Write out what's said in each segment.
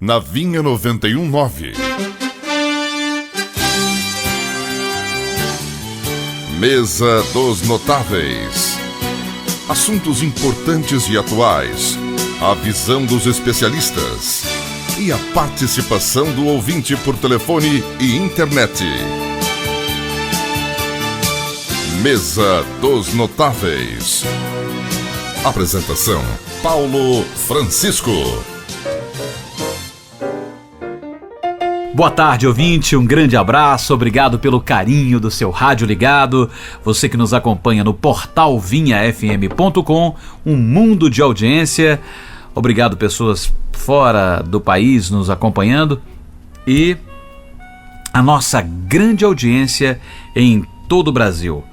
Na Vinha 91.9. Mesa dos Notáveis. Assuntos importantes e atuais. A visão dos especialistas. E a participação do ouvinte por telefone e internet. Mesa dos Notáveis. Apresentação: Paulo Francisco. Boa tarde, ouvinte, um grande abraço, obrigado pelo carinho do seu rádio ligado, você que nos acompanha no portal vinhafm.com, um mundo de audiência, obrigado pessoas fora do país nos acompanhando e a nossa grande audiência em todo o Brasil.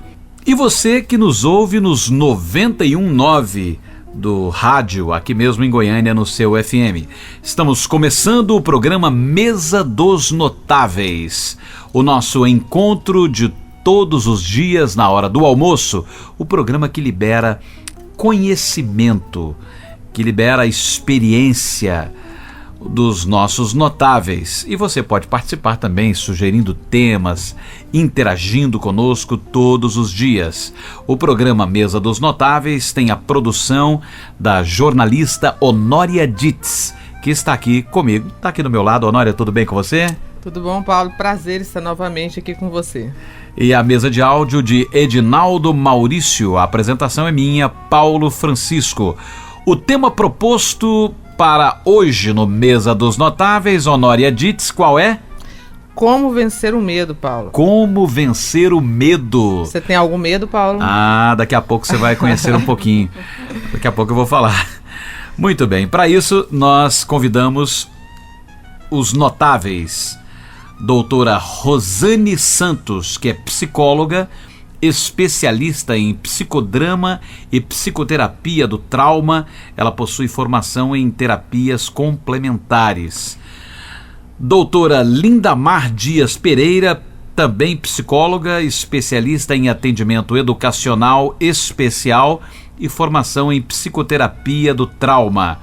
E você que nos ouve nos 91.9 do rádio, aqui mesmo em Goiânia, no seu FM. Estamos começando o programa Mesa dos Notáveis, o nosso encontro de todos os dias na hora do almoço, o programa que libera conhecimento, que libera a experiência dos nossos notáveis. E você pode participar também sugerindo temas, interagindo conosco todos os dias. O programa Mesa dos Notáveis tem a produção da jornalista Honória Ditz, que está aqui comigo, está aqui do meu lado. Honória, tudo bem com você? Tudo bom, Paulo? Prazer estar novamente aqui com você. E a mesa de áudio de Edinaldo Maurício. A apresentação é minha, Paulo Francisco. O tema proposto para hoje no Mesa dos Notáveis, Honória Ditz, qual é? Como vencer o medo, Paulo. Como vencer o medo. Você tem algum medo, Paulo? Daqui a pouco você vai conhecer um pouquinho. Daqui a pouco eu vou falar. Muito bem, para isso nós convidamos os notáveis. Doutora Rosane Santos, que é psicóloga, especialista em psicodrama e psicoterapia do trauma. Ela possui formação em terapias complementares. Doutora Lindamar Dias Pereira, também psicóloga, especialista em atendimento educacional especial e formação em psicoterapia do trauma.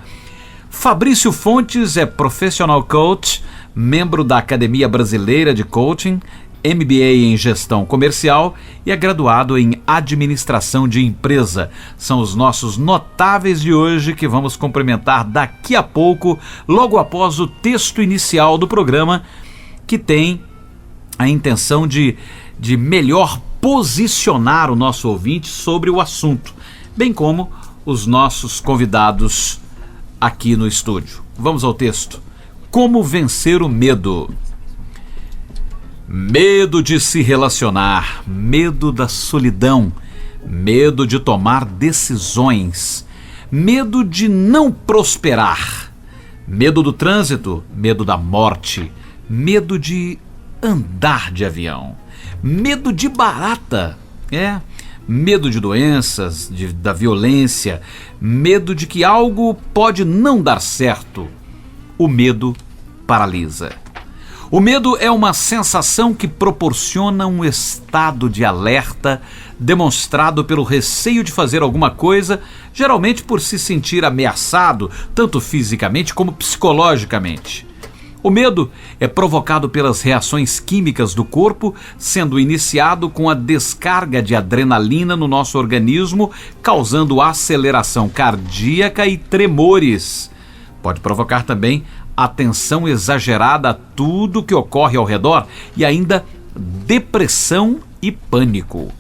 Fabrício Fontes é professional coach, membro da Academia Brasileira de Coaching, MBA em Gestão Comercial e é graduado em Administração de Empresa. São os nossos notáveis de hoje que vamos cumprimentar daqui a pouco, logo após o texto inicial do programa, que tem a intenção de melhor posicionar o nosso ouvinte sobre o assunto, bem como os nossos convidados aqui no estúdio. Vamos ao texto. Como vencer o medo? Medo de se relacionar, medo da solidão, medo de tomar decisões, medo de não prosperar, medo do trânsito, medo da morte, medo de andar de avião, medo de barata, medo de doenças, da violência, medo de que algo pode não dar certo. O medo paralisa. O medo é uma sensação que proporciona um estado de alerta demonstrado pelo receio de fazer alguma coisa, geralmente por se sentir ameaçado, tanto fisicamente como psicologicamente. O medo é provocado pelas reações químicas do corpo, sendo iniciado com a descarga de adrenalina no nosso organismo, causando aceleração cardíaca e tremores. Pode provocar também atenção exagerada a tudo que ocorre ao redor e ainda depressão e pânico.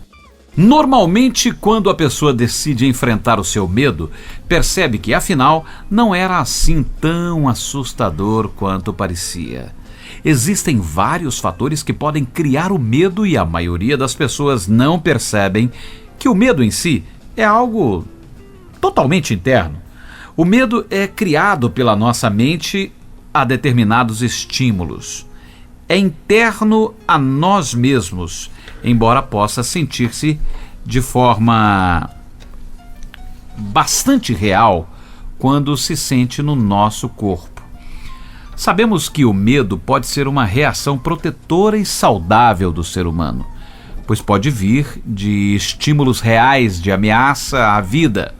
Normalmente, quando a pessoa decide enfrentar o seu medo, percebe que, afinal, não era assim tão assustador quanto parecia. Existem vários fatores que podem criar o medo e a maioria das pessoas não percebem que o medo em si é algo totalmente interno. O medo é criado pela nossa mente a determinados estímulos. É interno a nós mesmos, embora possa sentir-se de forma bastante real quando se sente no nosso corpo. Sabemos que o medo pode ser uma reação protetora e saudável do ser humano, pois pode vir de estímulos reais de ameaça à vida.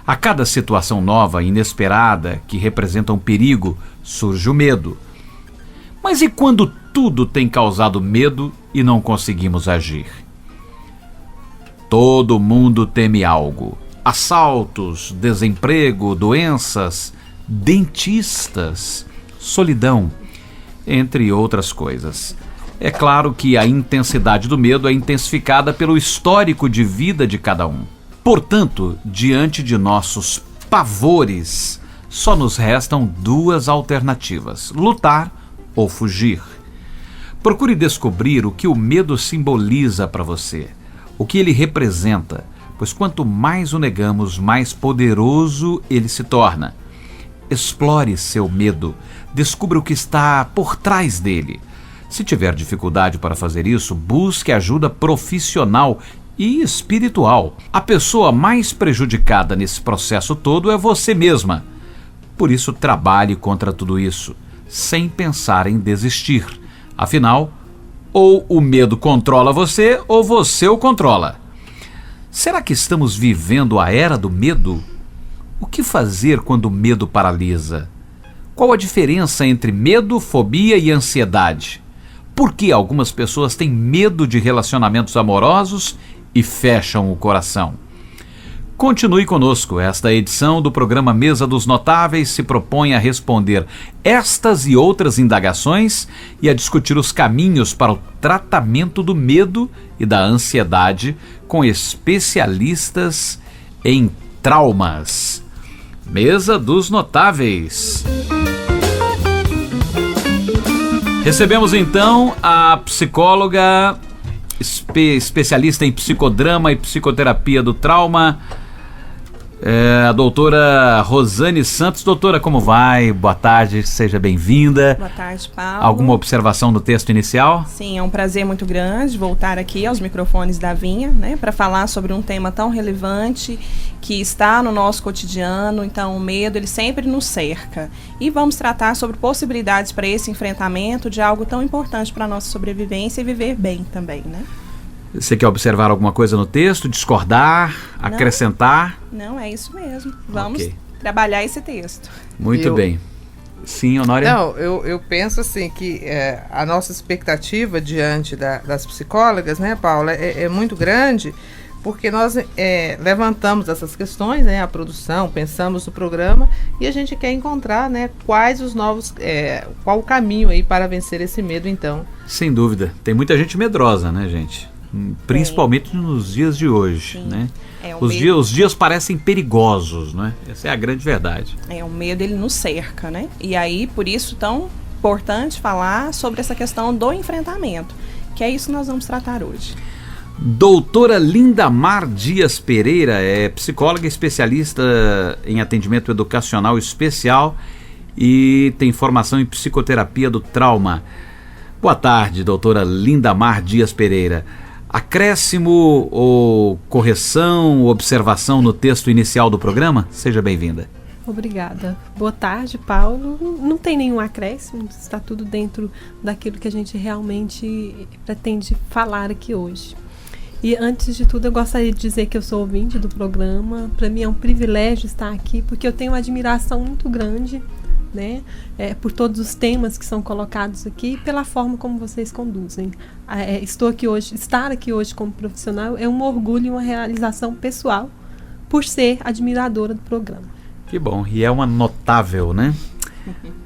A cada situação nova, inesperada, que representa um perigo, surge o medo. Mas e quando tudo tem causado medo e não conseguimos agir? Todo mundo teme algo. Assaltos, desemprego, doenças, dentistas, solidão, entre outras coisas. É claro que a intensidade do medo é intensificada pelo histórico de vida de cada um. Portanto, diante de nossos pavores, só nos restam duas alternativas: lutar ou fugir. Procure descobrir o que o medo simboliza para você, o que ele representa, pois quanto mais o negamos, mais poderoso ele se torna. Explore seu medo, descubra o que está por trás dele. Se tiver dificuldade para fazer isso, busque ajuda profissional e espiritual. A pessoa mais prejudicada nesse processo todo é você mesma. Por isso, trabalhe contra tudo isso, sem pensar em desistir. Afinal, ou o medo controla você, ou você o controla. Será que estamos vivendo a era do medo? O que fazer quando o medo paralisa? Qual a diferença entre medo, fobia e ansiedade? Por que algumas pessoas têm medo de relacionamentos amorosos e fecham o coração? Continue conosco. Esta edição do programa Mesa dos Notáveis se propõe a responder estas e outras indagações e a discutir os caminhos para o tratamento do medo e da ansiedade com especialistas em traumas. Mesa dos Notáveis. Recebemos então a psicóloga, especialista em psicodrama e psicoterapia do trauma, a doutora Rosane Santos. Doutora, como vai? Boa tarde, seja bem-vinda. Boa tarde, Paulo. Alguma observação no texto inicial? Sim, é um prazer muito grande voltar aqui aos microfones da Vinha, né, para falar sobre um tema tão relevante que está no nosso cotidiano. Então, o medo, ele sempre nos cerca. E vamos tratar sobre possibilidades para esse enfrentamento de algo tão importante para a nossa sobrevivência e viver bem também, né? Você quer observar alguma coisa no texto, discordar, acrescentar? Não, é isso mesmo. Vamos trabalhar esse texto. Muito bem. Sim, Honória? Não, eu penso assim que a nossa expectativa diante das psicólogas, né, Paula, é muito grande, porque nós levantamos essas questões, né, a produção, pensamos no programa e a gente quer encontrar, né, quais os novos, qual o caminho aí para vencer esse medo, então. Sem dúvida. Tem muita gente medrosa, né, gente? Principalmente nos dias de hoje, sim, né? Os dias parecem perigosos, né? Essa é a grande verdade. O medo, ele nos cerca, né? E aí, por isso, tão importante falar sobre essa questão do enfrentamento, que é isso que nós vamos tratar hoje. Doutora Lindamar Dias Pereira é psicóloga especialista em atendimento educacional especial e tem formação em psicoterapia do trauma. Boa tarde, doutora Lindamar Dias Pereira. Acréscimo ou correção, observação no texto inicial do programa? Seja bem-vinda. Obrigada. Boa tarde, Paulo. Não tem nenhum acréscimo, está tudo dentro daquilo que a gente realmente pretende falar aqui hoje. E antes de tudo, eu gostaria de dizer que eu sou ouvinte do programa. Para mim é um privilégio estar aqui, porque eu tenho uma admiração muito grande, né, por todos os temas que são colocados aqui e pela forma como vocês conduzem. Estar aqui hoje como profissional é um orgulho e uma realização pessoal por ser admiradora do programa. Que bom, e é uma notável, né?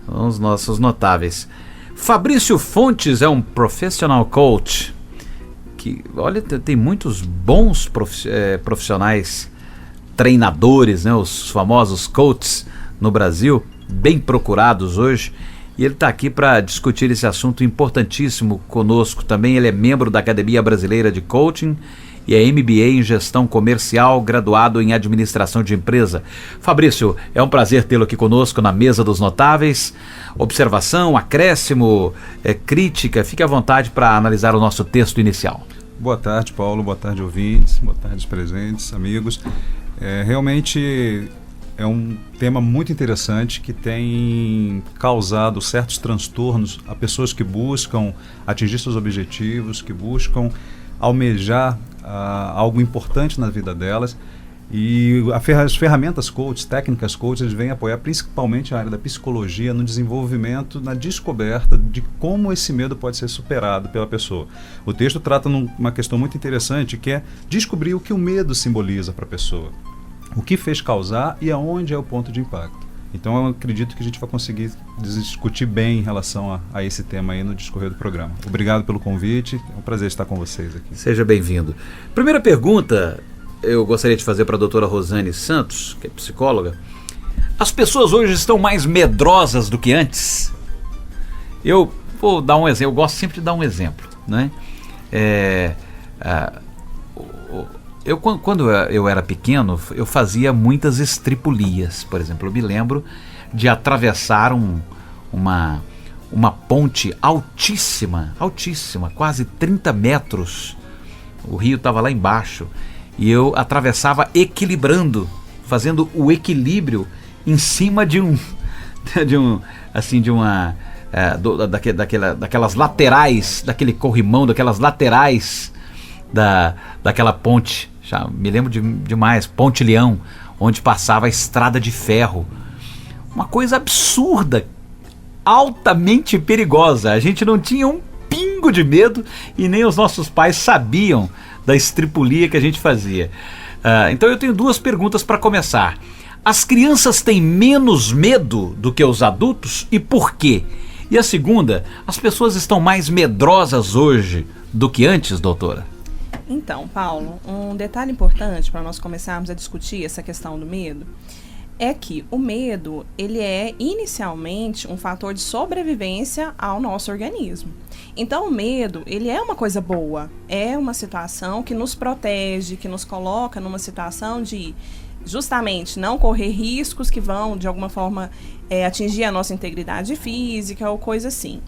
Os nossos notáveis. Fabrício Fontes é um professional coach que, olha, tem muitos bons profissionais, treinadores, né, os famosos coaches no Brasil, bem procurados hoje, e ele está aqui para discutir esse assunto importantíssimo conosco. Também ele é membro da Academia Brasileira de Coaching e é MBA em Gestão Comercial, graduado em Administração de Empresa. Fabrício, é um prazer tê-lo aqui conosco na Mesa dos Notáveis. Observação, acréscimo, crítica, fique à vontade para analisar o nosso texto inicial. Boa tarde, Paulo, boa tarde, ouvintes, boa tarde, presentes, amigos. Realmente é um tema muito interessante que tem causado certos transtornos a pessoas que buscam atingir seus objetivos, que buscam almejar algo importante na vida delas. E as ferramentas coach, técnicas coach, eles vêm apoiar principalmente a área da psicologia no desenvolvimento, na descoberta de como esse medo pode ser superado pela pessoa. O texto trata uma questão muito interessante, que é descobrir o que o medo simboliza para a pessoa, o que fez causar e aonde é o ponto de impacto. Então eu acredito que a gente vai conseguir discutir bem em relação a esse tema aí no discorrer do programa. Obrigado pelo convite, é um prazer estar com vocês aqui. Seja bem-vindo. Primeira pergunta eu gostaria de fazer para a doutora Rosane Santos, que é psicóloga. As pessoas hoje estão mais medrosas do que antes? Eu vou dar um exemplo, eu gosto sempre de dar um exemplo, né? Quando eu era pequeno, eu fazia muitas estripulias. Por exemplo, eu me lembro de atravessar uma ponte altíssima, quase 30 metros. O rio estava lá embaixo. E eu atravessava equilibrando, fazendo o equilíbrio em cima daquelas laterais, daquele corrimão, daquelas laterais daquela ponte. Já me lembro demais, Ponte Leão, onde passava a estrada de ferro. Uma coisa absurda, altamente perigosa. A gente não tinha um pingo de medo e nem os nossos pais sabiam da estripulia que a gente fazia. Então eu tenho duas perguntas para começar. As crianças têm menos medo do que os adultos e por quê? E a segunda, as pessoas estão mais medrosas hoje do que antes, doutora? Então, Paulo, um detalhe importante para nós começarmos a discutir essa questão do medo é que o medo, ele é inicialmente um fator de sobrevivência ao nosso organismo. Então o medo, ele é uma coisa boa, é uma situação que nos protege, que nos coloca numa situação de justamente não correr riscos que vão de alguma forma atingir a nossa integridade física ou coisa assim.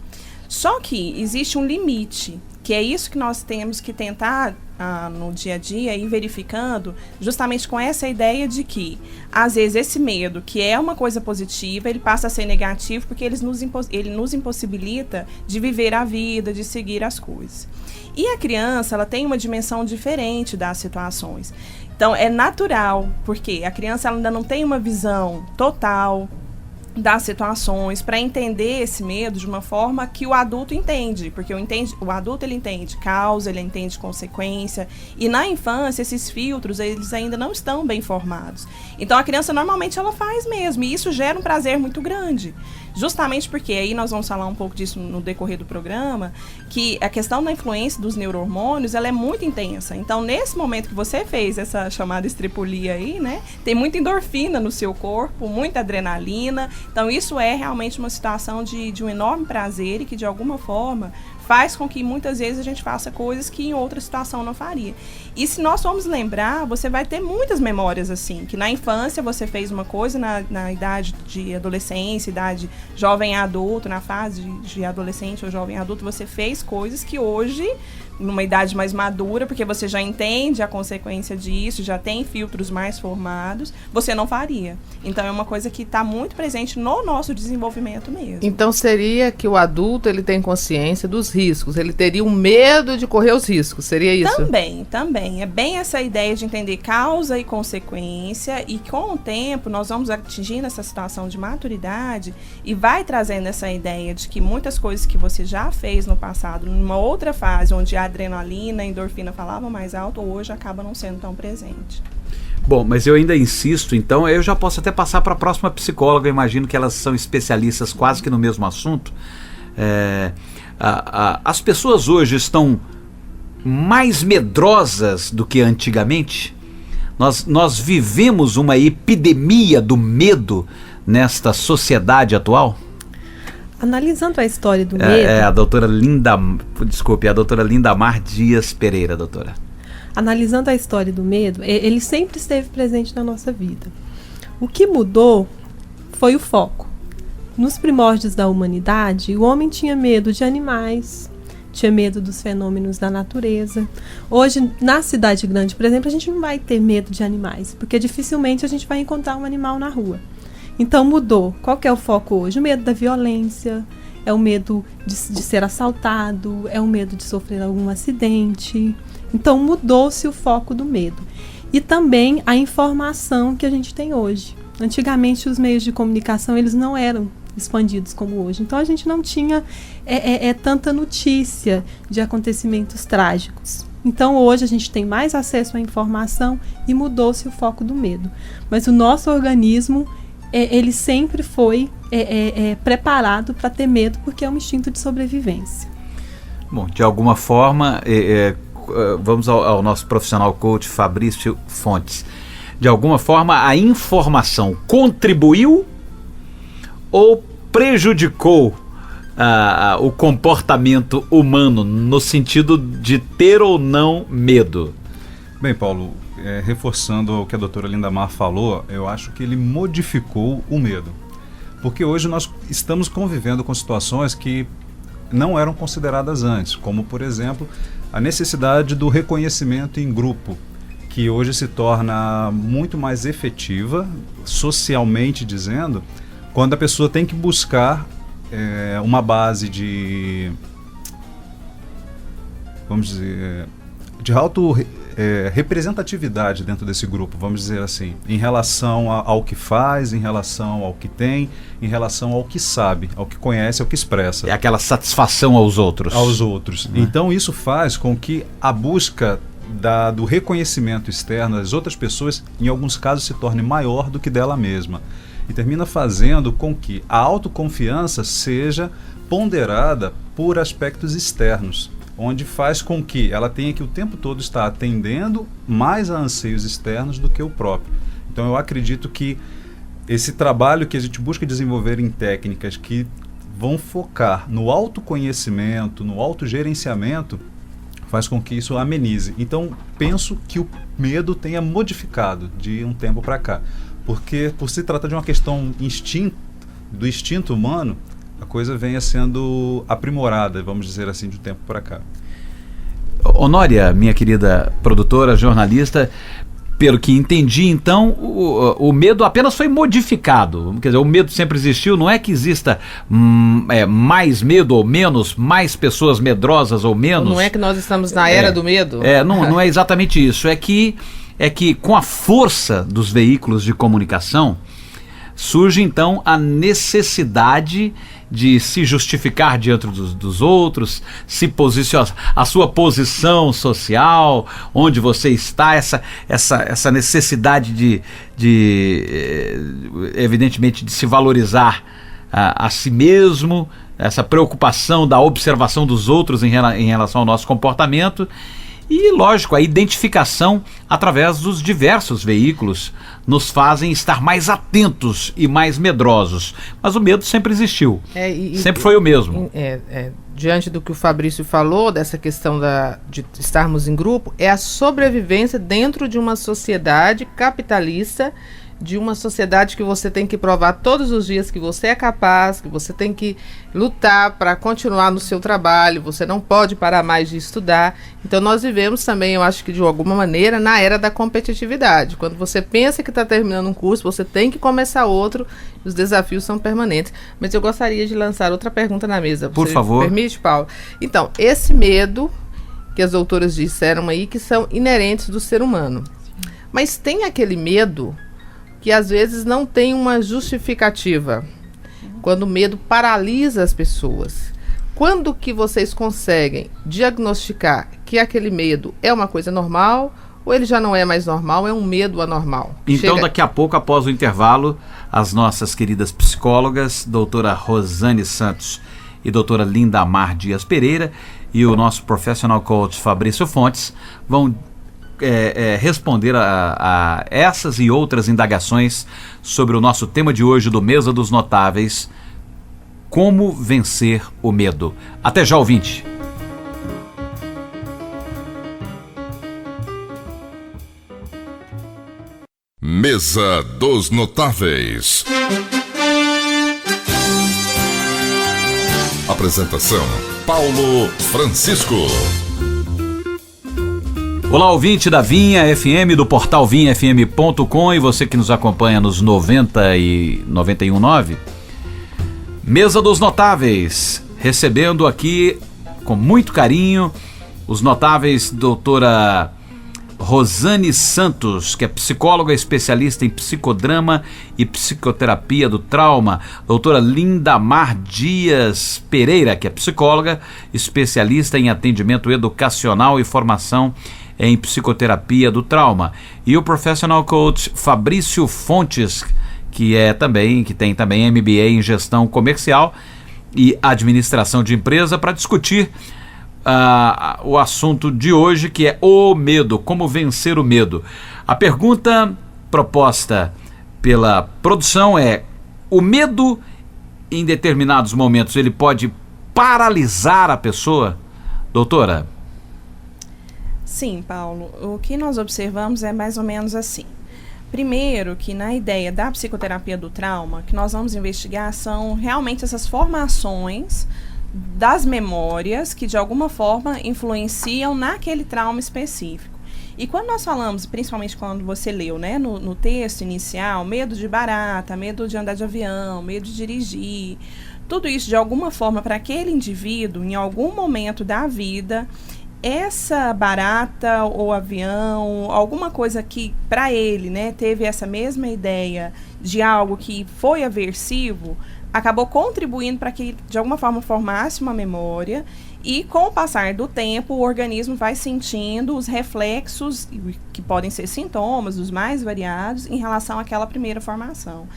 Só que existe um limite, que é isso que nós temos que tentar no dia a dia ir verificando, justamente com essa ideia de que, às vezes, esse medo, que é uma coisa positiva, ele passa a ser negativo porque ele nos impossibilita de viver a vida, de seguir as coisas. E a criança, ela tem uma dimensão diferente das situações. Então, é natural, porque a criança ela ainda não tem uma visão total das situações para entender esse medo de uma forma que o adulto entende, porque o adulto ele entende causa, ele entende consequência, e na infância esses filtros eles ainda não estão bem formados. Então a criança normalmente ela faz mesmo, e isso gera um prazer muito grande, justamente porque aí nós vamos falar um pouco disso no decorrer do programa, que a questão da influência dos neurohormônios ela é muito intensa. Então nesse momento que você fez essa chamada estripulia aí, né, tem muita endorfina no seu corpo, muita adrenalina. Então isso é realmente uma situação de um enorme prazer e que de alguma forma faz com que muitas vezes a gente faça coisas que em outra situação não faria. E se nós formos lembrar, você vai ter muitas memórias assim, que na infância você fez uma coisa, na idade de adolescência, idade jovem adulto, na fase de adolescente ou jovem adulto, você fez coisas que hoje, numa idade mais madura, porque você já entende a consequência disso, já tem filtros mais formados, você não faria. Então é uma coisa que está muito presente no nosso desenvolvimento mesmo. Então seria que o adulto ele tem consciência dos riscos, ele teria um medo de correr os riscos, seria isso? Também. É bem essa ideia de entender causa e consequência, e com o tempo nós vamos atingindo essa situação de maturidade e vai trazendo essa ideia de que muitas coisas que você já fez no passado, numa outra fase onde a adrenalina, a endorfina falavam mais alto, hoje acaba não sendo tão presente. Bom, mas eu ainda insisto, então, eu já posso até passar para a próxima psicóloga, eu imagino que elas são especialistas quase que no mesmo assunto. As pessoas hoje estão mais medrosas do que antigamente? Nós vivemos uma epidemia do medo nesta sociedade atual? Analisando a história do medo... a doutora Lindamar Dias Pereira, doutora. Analisando a história do medo, ele sempre esteve presente na nossa vida. O que mudou foi o foco. Nos primórdios da humanidade, o homem tinha medo de animais, tinha medo dos fenômenos da natureza. Hoje, na cidade grande, por exemplo, a gente não vai ter medo de animais, porque dificilmente a gente vai encontrar um animal na rua. Então mudou. Qual que é o foco hoje? O medo da violência, é o medo de ser assaltado, é o medo de sofrer algum acidente. Então mudou-se o foco do medo. e também a informação que a gente tem hoje. Antigamente os meios de comunicação eles não eram expandidos como hoje, então a gente não tinha tanta notícia de acontecimentos trágicos. Então hoje a gente tem mais acesso à informação e mudou-se o foco do medo. Mas o nosso organismo ele sempre foi preparado para ter medo, porque é um instinto de sobrevivência. Bom, de alguma forma, vamos ao nosso profissional coach Fabrício Fontes. De alguma forma, a informação contribuiu ou prejudicou o comportamento humano no sentido de ter ou não medo? Bem, Paulo, reforçando o que a doutora Lindamar falou, eu acho que ele modificou o medo. Porque hoje nós estamos convivendo com situações que não eram consideradas antes, como, por exemplo, a necessidade do reconhecimento em grupo, que hoje se torna muito mais efetiva, socialmente dizendo, quando a pessoa tem que buscar uma base de, vamos dizer, de representatividade dentro desse grupo, vamos dizer assim, em relação ao que faz, em relação ao que tem, em relação ao que sabe, ao que conhece, ao que expressa. É aquela satisfação aos outros. Aos outros. Então isso faz com que a busca do reconhecimento externo das outras pessoas, em alguns casos, se torne maior do que dela mesma. E termina fazendo com que a autoconfiança seja ponderada por aspectos externos, onde faz com que ela tenha que o tempo todo estar atendendo mais a anseios externos do que o próprio. Então eu acredito que esse trabalho que a gente busca desenvolver em técnicas que vão focar no autoconhecimento, no autogerenciamento, faz com que isso amenize. Então penso que o medo tenha modificado de um tempo para cá, porque por se tratar de uma questão do instinto humano, a coisa venha sendo aprimorada, vamos dizer assim, de um tempo para cá. Honória, minha querida produtora, jornalista, pelo que entendi, então, o medo apenas foi modificado. Quer dizer, o medo sempre existiu, não é que exista mais medo ou menos, mais pessoas medrosas ou menos. Não é que nós estamos na era do medo? Não é exatamente isso. É que com a força dos veículos de comunicação, surge então a necessidade de se justificar diante dos outros, se posicionar, a sua posição social, onde você está, essa necessidade evidentemente, de se valorizar a si mesmo, essa preocupação da observação dos outros em relação ao nosso comportamento. E, lógico, a identificação através dos diversos veículos nos fazem estar mais atentos e mais medrosos. Mas o medo sempre existiu, sempre foi o mesmo. Diante do que o Fabrício falou, dessa questão de estarmos em grupo, é a sobrevivência dentro de uma sociedade capitalista, de uma sociedade que você tem que provar todos os dias que você é capaz, que você tem que lutar para continuar no seu trabalho, você não pode parar mais de estudar. Então nós vivemos também, eu acho que de alguma maneira, na era da competitividade. Quando você pensa que está terminando um curso, você tem que começar outro, os desafios são permanentes. Mas eu gostaria de lançar outra pergunta na mesa. Por favor. Permite, Paulo? Então, esse medo que as doutoras disseram aí, que são inerentes do ser humano. Mas tem aquele medo que às vezes não tem uma justificativa, quando o medo paralisa as pessoas. Quando que vocês conseguem diagnosticar que aquele medo é uma coisa normal, ou ele já não é mais normal, é um medo anormal? Então, daqui a pouco, após o intervalo, as nossas queridas psicólogas, doutora Rosane Santos e doutora Lindamar Dias Pereira, e o nosso professional coach Fabrício Fontes vão responder a essas e outras indagações sobre o nosso tema de hoje do Mesa dos Notáveis: como vencer o medo. Até já, ouvinte. Mesa dos Notáveis. Apresentação: Paulo Francisco. Olá, ouvinte da Vinha FM, do portal vinhafm.com, e você que nos acompanha nos 90 e 91.9. Mesa dos Notáveis, recebendo aqui com muito carinho os notáveis doutora Rosane Santos, que é psicóloga especialista em psicodrama e psicoterapia do trauma. Doutora Lindamar Dias Pereira, que é psicóloga especialista em atendimento educacional e formação em psicoterapia do trauma. E o professional coach Fabrício Fontes, que tem também MBA em gestão comercial e administração de empresa, para discutir o assunto de hoje, que é o medo, como vencer o medo. A pergunta proposta pela produção é: o medo, em determinados momentos, ele pode paralisar a pessoa? Doutora? Sim, Paulo. O que nós observamos é mais ou menos assim. Primeiro, que na ideia da psicoterapia do trauma, que nós vamos investigar são realmente essas formações das memórias que de alguma forma influenciam naquele trauma específico. E quando nós falamos, principalmente quando você leu, né, no texto inicial, medo de barata, medo de andar de avião, medo de dirigir, tudo isso de alguma forma para aquele indivíduo, em algum momento da vida, essa barata ou avião, alguma coisa que para ele, né, teve essa mesma ideia de algo que foi aversivo, acabou contribuindo para que de alguma forma formasse uma memória, e com o passar do tempo o organismo vai sentindo os reflexos, que podem ser sintomas, os mais variados, em relação àquela primeira formação.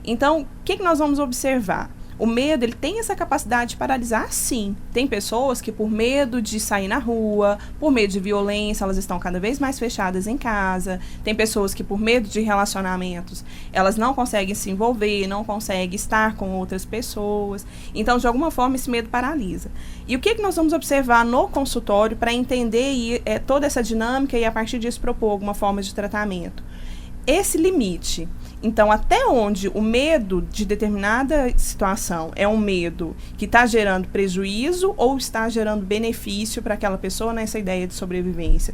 Então, o que nós vamos observar? O medo, ele tem essa capacidade de paralisar, sim. Tem pessoas que, por medo de sair na rua, por medo de violência, elas estão cada vez mais fechadas em casa. Tem pessoas que, por medo de relacionamentos, elas não conseguem se envolver, não conseguem estar com outras pessoas. Então, de alguma forma, esse medo paralisa. E o que nós vamos observar no consultório para entender toda essa dinâmica e, a partir disso, propor alguma forma de tratamento? Esse limite. Então, até onde o medo de determinada situação é um medo que está gerando prejuízo ou está gerando benefício para aquela pessoa nessa ideia de sobrevivência.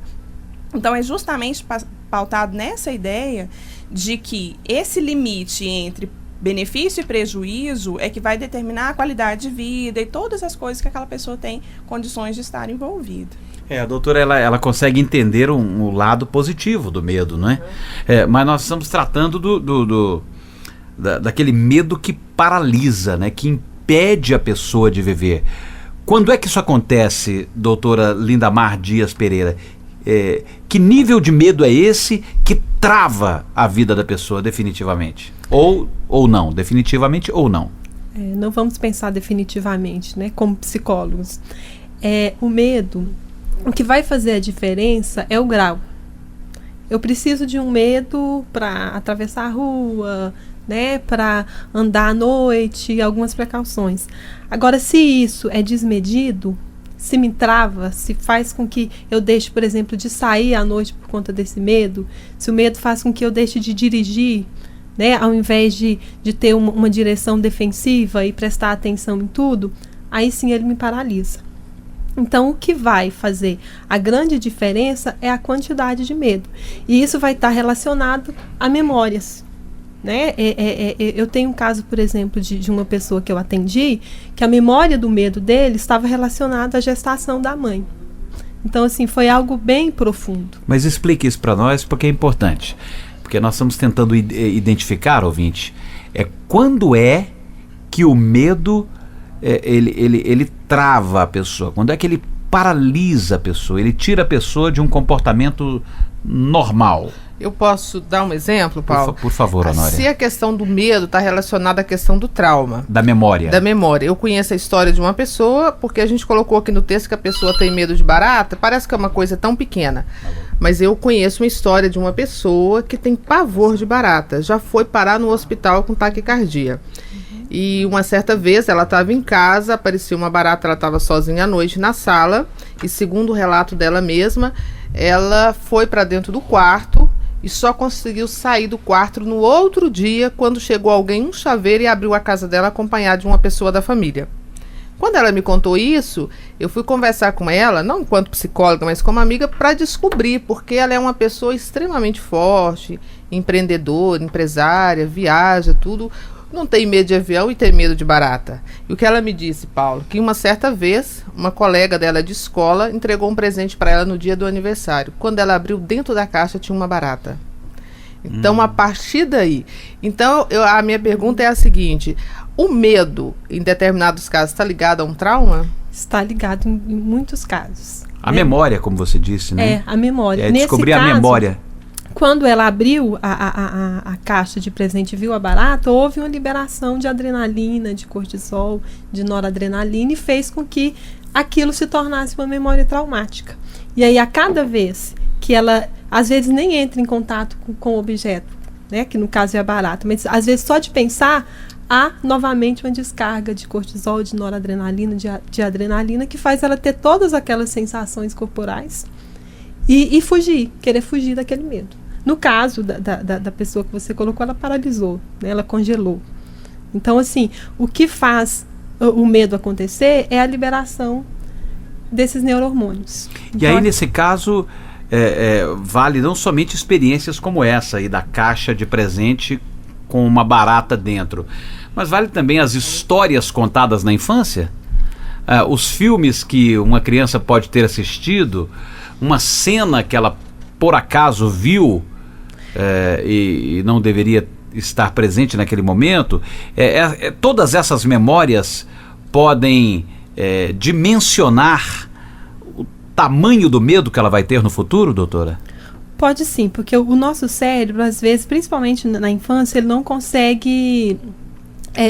Então, é justamente pautado nessa ideia de que esse limite entre benefício e prejuízo é que vai determinar a qualidade de vida e todas as coisas que aquela pessoa tem condições de estar envolvida. A doutora, ela consegue entender o lado positivo do medo, não é? Mas nós estamos tratando daquele medo que paralisa, né? Que impede a pessoa de viver. Quando é que isso acontece, doutora Lindamar Dias Pereira? Que nível de medo é esse que trava a vida da pessoa definitivamente? Ou não? Definitivamente ou não? Não vamos pensar definitivamente, né? Como psicólogos. O medo... O que vai fazer a diferença é o grau. Eu preciso de um medo para atravessar a rua, né, para andar à noite, algumas precauções. Agora, se isso é desmedido, se me trava, se faz com que eu deixe, por exemplo, de sair à noite por conta desse medo, se o medo faz com que eu deixe de dirigir, né, ao invés de ter uma direção defensiva e prestar atenção em tudo, aí sim ele me paralisa. Então, o que vai fazer a grande diferença é a quantidade de medo. E isso vai estar relacionado a memórias, né? Eu tenho um caso, por exemplo, de uma pessoa que eu atendi, que a memória do medo dele estava relacionada à gestação da mãe. Então, assim, foi algo bem profundo. Mas explique isso para nós, porque é importante. Porque nós estamos tentando identificar, ouvinte, quando é que o medo... Ele trava a pessoa, quando é que ele paralisa a pessoa, ele tira a pessoa de um comportamento normal. Eu posso dar um exemplo, Paulo? Por favor, Honória. Se a questão do medo está relacionada à questão do trauma. Da memória. Da memória. Eu conheço a história de uma pessoa, porque a gente colocou aqui no texto que a pessoa tem medo de barata, parece que é uma coisa tão pequena. Mas eu conheço uma história de uma pessoa que tem pavor de barata, já foi parar no hospital com taquicardia. E uma certa vez ela estava em casa, apareceu uma barata, ela estava sozinha à noite na sala, e segundo o relato dela mesma, ela foi para dentro do quarto e só conseguiu sair do quarto no outro dia, quando chegou alguém, um chaveiro, e abriu a casa dela acompanhada de uma pessoa da família. Quando ela me contou isso, eu fui conversar com ela, não enquanto psicóloga, mas como amiga, para descobrir, porque ela é uma pessoa extremamente forte, empreendedora, empresária, viaja, tudo. não tem medo de avião e tem medo de barata. E o que ela me disse, Paulo, que uma certa vez, uma colega dela de escola entregou um presente para ela no dia do aniversário. Quando ela abriu, dentro da caixa tinha uma barata. Então, a partir daí... Então, a minha pergunta é a seguinte: o medo, em determinados casos, está ligado a um trauma? Está ligado em muitos casos. A memória, como você disse, né? É, a memória. É descobrir a memória. Quando ela abriu a caixa de presente e viu a barata, houve uma liberação de adrenalina, de cortisol, de noradrenalina, e fez com que aquilo se tornasse uma memória traumática. E aí, a cada vez que ela, às vezes, nem entra em contato com o objeto, né, que no caso é a barata, mas às vezes só de pensar, há novamente uma descarga de cortisol, de noradrenalina, de adrenalina, que faz ela ter todas aquelas sensações corporais e fugir, querer fugir daquele medo. No caso da pessoa que você colocou, ela paralisou, né, ela congelou. Então, assim, o que faz o medo acontecer é a liberação desses neurohormônios. E aí, nesse caso, vale não somente experiências como essa aí da caixa de presente com uma barata dentro, mas vale também as histórias contadas na infância, os filmes que uma criança pode ter assistido, uma cena que ela por acaso viu e não deveria estar presente naquele momento. Todas essas memórias podem dimensionar o tamanho do medo que ela vai ter no futuro, doutora? Pode sim, porque o nosso cérebro, às vezes, principalmente na infância, ele não consegue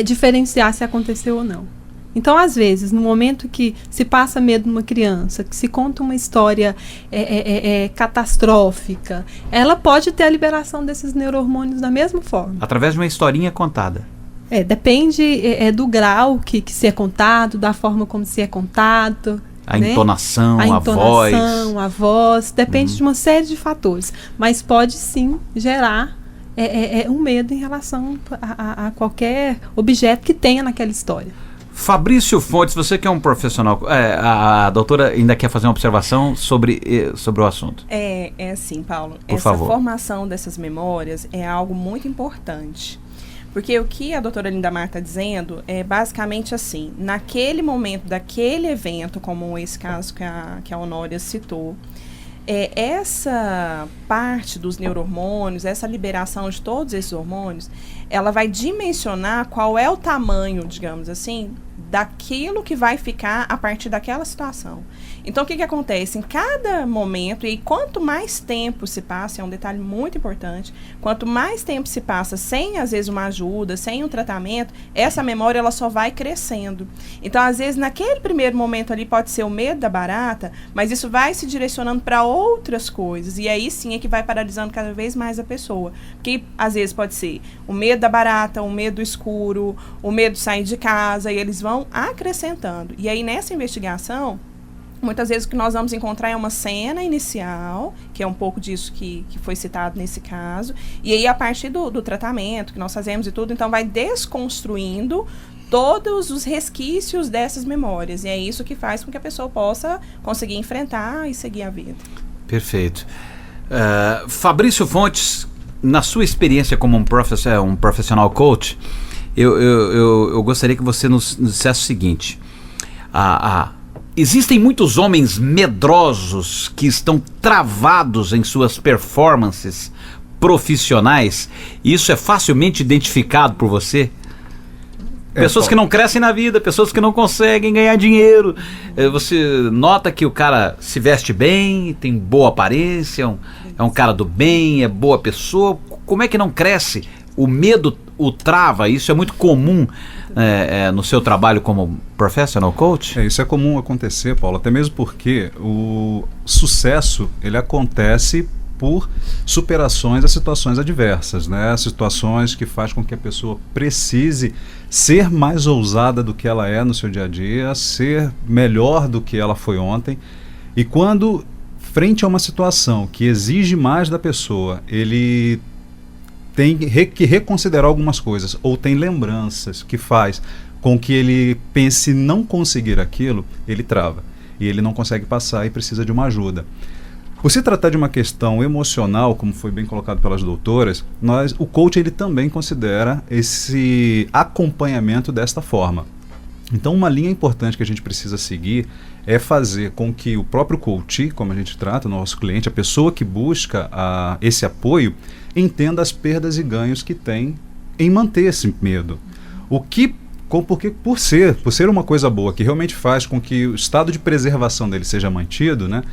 diferenciar se aconteceu ou não. Então, às vezes, no momento que se passa medo numa criança, que se conta uma história catastrófica, ela pode ter a liberação desses neurohormônios da mesma forma. Através de uma historinha contada. Depende do grau que se é contado, da forma como se é contado. A entonação, a voz, depende de uma série de fatores. Mas pode sim gerar um medo em relação a qualquer objeto que tenha naquela história. Fabrício Fontes, você que é um profissional, a doutora ainda quer fazer uma observação sobre o assunto. É assim, Paulo, Por favor. Formação dessas memórias é algo muito importante. Porque o que a doutora Lindamar está dizendo é basicamente assim: naquele momento, daquele evento, como esse caso que a Honória citou, essa parte dos neurohormônios, essa liberação de todos esses hormônios, ela vai dimensionar qual é o tamanho, digamos assim, daquilo que vai ficar a partir daquela situação. Então, o que acontece? Em cada momento, e quanto mais tempo se passa, é um detalhe muito importante, quanto mais tempo se passa sem, às vezes, uma ajuda, sem um tratamento, essa memória ela só vai crescendo. Então, às vezes, naquele primeiro momento ali pode ser o medo da barata, mas isso vai se direcionando para outras coisas, e aí sim é que vai paralisando cada vez mais a pessoa. Porque, às vezes, pode ser o medo da barata, o medo do escuro, o medo de sair de casa, e eles vão acrescentando. E aí, nessa investigação, muitas vezes o que nós vamos encontrar é uma cena inicial, que é um pouco disso que foi citado nesse caso, e aí a partir do tratamento que nós fazemos e tudo, então vai desconstruindo todos os resquícios dessas memórias, e é isso que faz com que a pessoa possa conseguir enfrentar e seguir a vida. Perfeito. Fabrício Fontes, na sua experiência como um profissional coach, eu gostaria que você nos dissesse o seguinte: existem muitos homens medrosos que estão travados em suas performances profissionais, e isso é facilmente identificado por você? Pessoas que não crescem na vida, pessoas que não conseguem ganhar dinheiro. Você nota que o cara se veste bem, tem boa aparência, é um cara do bem, é boa pessoa. Como é que não cresce? O medo o trava. Isso é muito comum no seu trabalho como professional coach? Isso é comum acontecer, Paulo, até mesmo porque o sucesso ele acontece por superações a situações adversas, né? Situações que faz com que a pessoa precise ser mais ousada do que ela é no seu dia a dia, ser melhor do que ela foi ontem. E quando, frente a uma situação que exige mais da pessoa, ele tem que reconsiderar algumas coisas, ou tem lembranças que faz com que ele pense não conseguir aquilo, ele trava. E ele não consegue passar e precisa de uma ajuda. Por se tratar de uma questão emocional, como foi bem colocado pelas doutoras, o coach ele também considera esse acompanhamento desta forma. Então, uma linha importante que a gente precisa seguir é fazer com que o próprio coach, como a gente trata, o nosso cliente, a pessoa que busca esse apoio, entenda as perdas e ganhos que tem em manter esse medo. Porque por ser uma coisa boa, que realmente faz com que o estado de preservação dele seja mantido, né,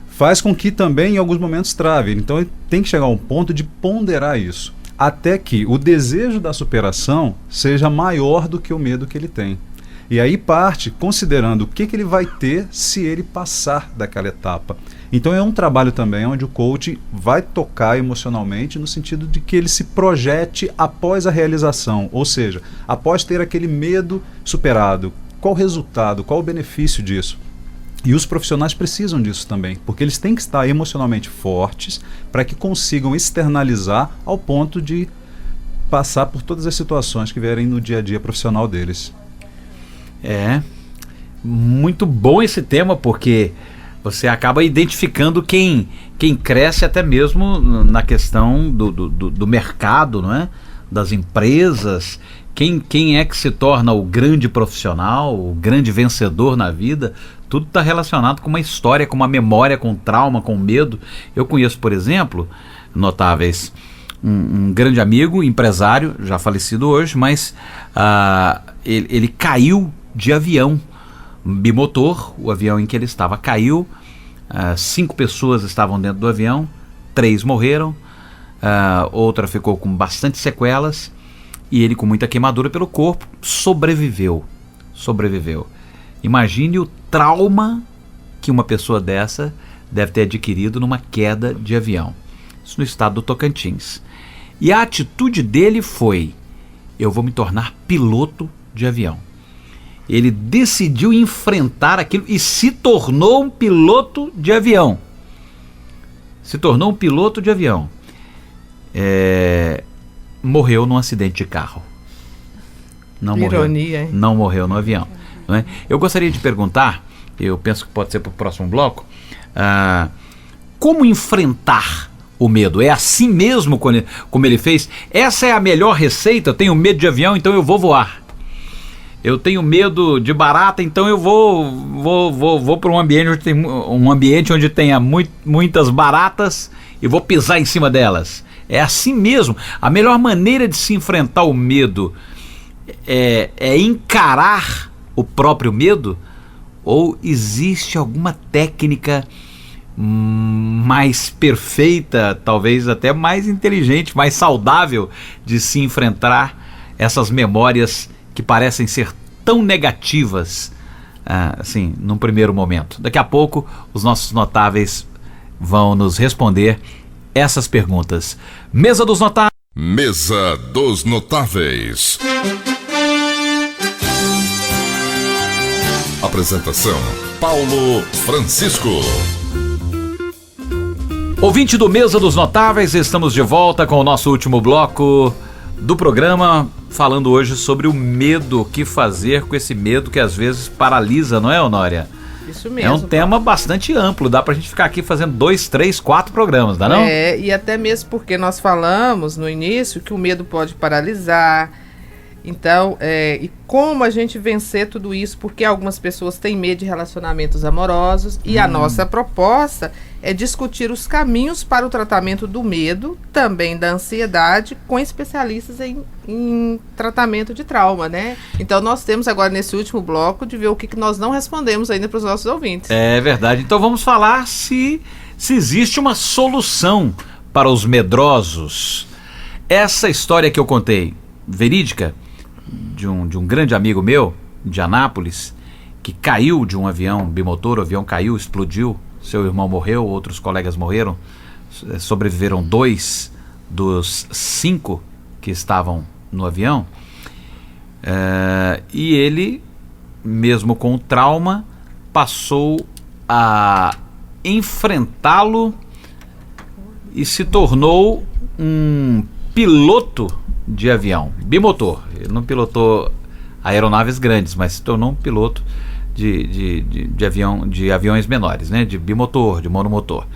faz com que também em alguns momentos trave. Então ele tem que chegar a um ponto de ponderar isso, até que o desejo da superação seja maior do que o medo que ele tem. E aí parte considerando o que ele vai ter se ele passar daquela etapa. Então é um trabalho também onde o coach vai tocar emocionalmente no sentido de que ele se projete após a realização, ou seja, após ter aquele medo superado. Qual o resultado, qual o benefício disso? E os profissionais precisam disso também, porque eles têm que estar emocionalmente fortes para que consigam externalizar ao ponto de passar por todas as situações que vierem no dia a dia profissional deles. É muito bom esse tema, porque você acaba identificando quem cresce até mesmo na questão do mercado, não é? Das empresas, quem é que se torna o grande profissional, o grande vencedor na vida. Tudo está relacionado com uma história, com uma memória, com trauma, com medo. Eu conheço, por exemplo, notáveis, um grande amigo, empresário, já falecido hoje, mas ele caiu de avião, bimotor. O avião em que ele estava caiu, 5 pessoas estavam dentro do avião, 3 morreram, outra ficou com bastante sequelas, e ele, com muita queimadura pelo corpo, sobreviveu. Imagine o trauma que uma pessoa dessa deve ter adquirido numa queda de avião. Isso no estado do Tocantins. E a atitude dele foi: eu vou me tornar piloto de avião. Ele decidiu enfrentar aquilo e se tornou um piloto de avião. Morreu num acidente de carro. Não morreu no avião. Não é? Eu gostaria de perguntar, eu penso que pode ser para o próximo bloco, como enfrentar o medo? É assim mesmo como ele fez? Essa é a melhor receita? Eu tenho medo de avião, então eu vou voar. Eu tenho medo de barata, então eu vou para um ambiente onde tenha muitas baratas e vou pisar em cima delas. É assim mesmo. A melhor maneira de se enfrentar o medo é encarar o próprio medo? Ou existe alguma técnica mais perfeita, talvez até mais inteligente, mais saudável de se enfrentar essas memórias que parecem ser tão negativas, assim, num primeiro momento? Daqui a pouco os nossos notáveis vão nos responder essas perguntas. Mesa dos Notáveis. Mesa dos Notáveis. Apresentação: Paulo Francisco. Ouvinte do Mesa dos Notáveis, estamos de volta com o nosso último bloco do programa, falando hoje sobre o medo. O que fazer com esse medo que às vezes paralisa, não é, Honória? Isso mesmo. É um tema bastante amplo, dá pra gente ficar aqui fazendo 2, 3, 4 programas, dá não? E até mesmo porque nós falamos no início que o medo pode paralisar. Então, e como a gente vencer tudo isso? Porque algumas pessoas têm medo de relacionamentos amorosos, e a nossa proposta é discutir os caminhos para o tratamento do medo, também da ansiedade, com especialistas em tratamento de trauma, né? Então nós temos agora nesse último bloco de ver o que nós não respondemos ainda para os nossos ouvintes. É verdade. Então vamos falar se existe uma solução para os medrosos. Essa história que eu contei, verídica, de um grande amigo meu, de Anápolis, que caiu de um avião bimotor, o avião caiu, explodiu, seu irmão morreu, outros colegas morreram, sobreviveram 2 dos 5 que estavam no avião, e ele, mesmo com o trauma, passou a enfrentá-lo e se tornou um piloto de avião, bimotor. Ele não pilotou aeronaves grandes, mas se tornou um piloto de aviões menores, né? De bimotor, de monomotor.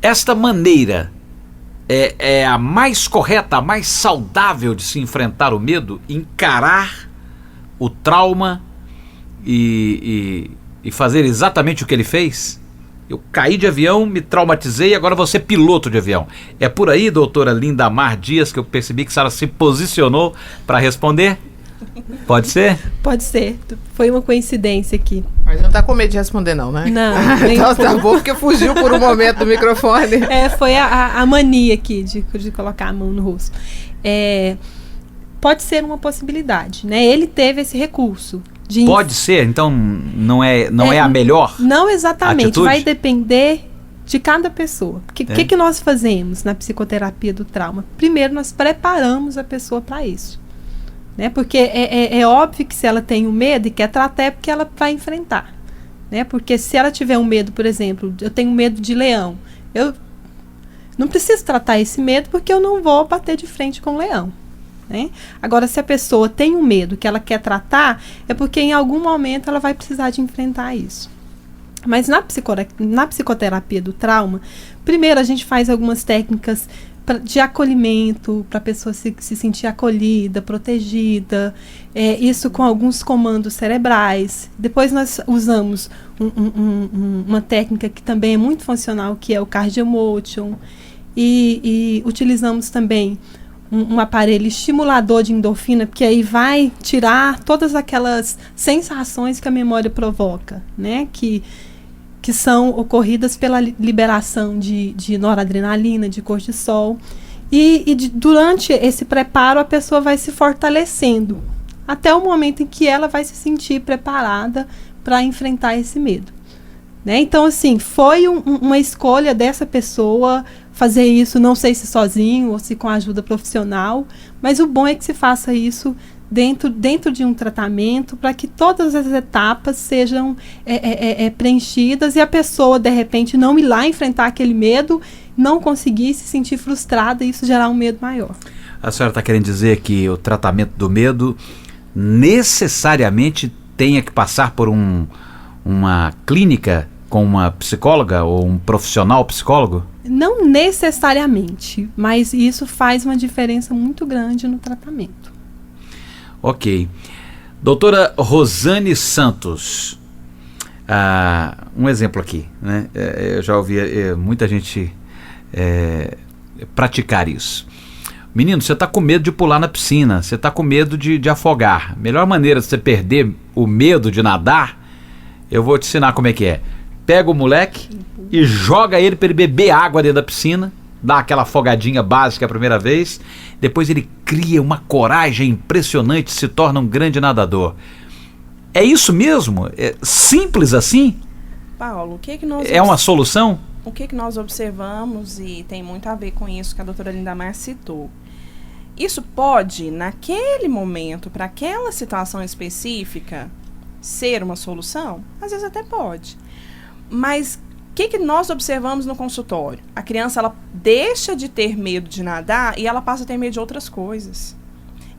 esta maneira é a mais correta, a mais saudável de se enfrentar o medo? Encarar o trauma e fazer exatamente o que ele fez? Eu caí de avião, me traumatizei, agora vou ser piloto de avião. É por aí, doutora Lindamar Dias, que eu percebi que a senhora se posicionou para responder? Pode ser? Pode ser. Foi uma coincidência aqui. Mas não tá com medo de responder não, né? Não. Nem Então tá bom, porque fugiu por um momento do microfone. Foi a mania aqui de colocar a mão no rosto. Pode ser uma possibilidade, né? Ele teve esse recurso. Pode ser, então não é a melhor? Não exatamente, atitude? Vai depender de cada pessoa. O que nós fazemos na psicoterapia do trauma? Primeiro, nós preparamos a pessoa para isso. Né? Porque é óbvio que se ela tem um medo e quer tratar, é porque ela vai enfrentar. Né? Porque se ela tiver um medo, por exemplo, eu tenho medo de leão, eu não preciso tratar esse medo porque eu não vou bater de frente com o leão. Né? Agora, se a pessoa tem um medo que ela quer tratar, é porque em algum momento ela vai precisar de enfrentar isso. Mas na psicoterapia do trauma, primeiro a gente faz algumas técnicas de acolhimento, para a pessoa se sentir acolhida, protegida, isso com alguns comandos cerebrais. Depois nós usamos uma técnica que também é muito funcional, que é o cardiomotion, e utilizamos também um aparelho estimulador de endorfina, porque aí vai tirar todas aquelas sensações que a memória provoca, né? Que são ocorridas pela liberação de noradrenalina, de cortisol. Durante esse preparo, a pessoa vai se fortalecendo, até o momento em que ela vai se sentir preparada para enfrentar esse medo. Né? Então, assim, foi uma escolha dessa pessoa fazer isso, não sei se sozinho ou se com ajuda profissional, mas o bom é que se faça isso dentro de um tratamento, para que todas as etapas sejam preenchidas e a pessoa, de repente, não ir lá enfrentar aquele medo, não conseguir, se sentir frustrada e isso gerar um medo maior. A senhora está querendo dizer que o tratamento do medo necessariamente tenha que passar por uma clínica com uma psicóloga ou um profissional psicólogo? Não necessariamente, mas isso faz uma diferença muito grande no tratamento. Ok. Doutora Rosane Santos, um exemplo aqui, né? Eu já ouvi muita gente praticar isso. Menino, você está com medo de pular na piscina, você está com medo de afogar. A melhor maneira de você perder o medo de nadar, eu vou te ensinar como é que é. Pega o moleque e joga ele para ele beber água dentro da piscina, dá aquela afogadinha básica a primeira vez, depois ele cria uma coragem impressionante, se torna um grande nadador. É isso mesmo? É simples assim? Paulo, o que nós... É uma solução? O que nós observamos, e tem muito a ver com isso que a doutora Lindamar citou. Isso pode, naquele momento, para aquela situação específica, ser uma solução? Às vezes até pode. Mas o que nós observamos no consultório? A criança, ela deixa de ter medo de nadar e ela passa a ter medo de outras coisas.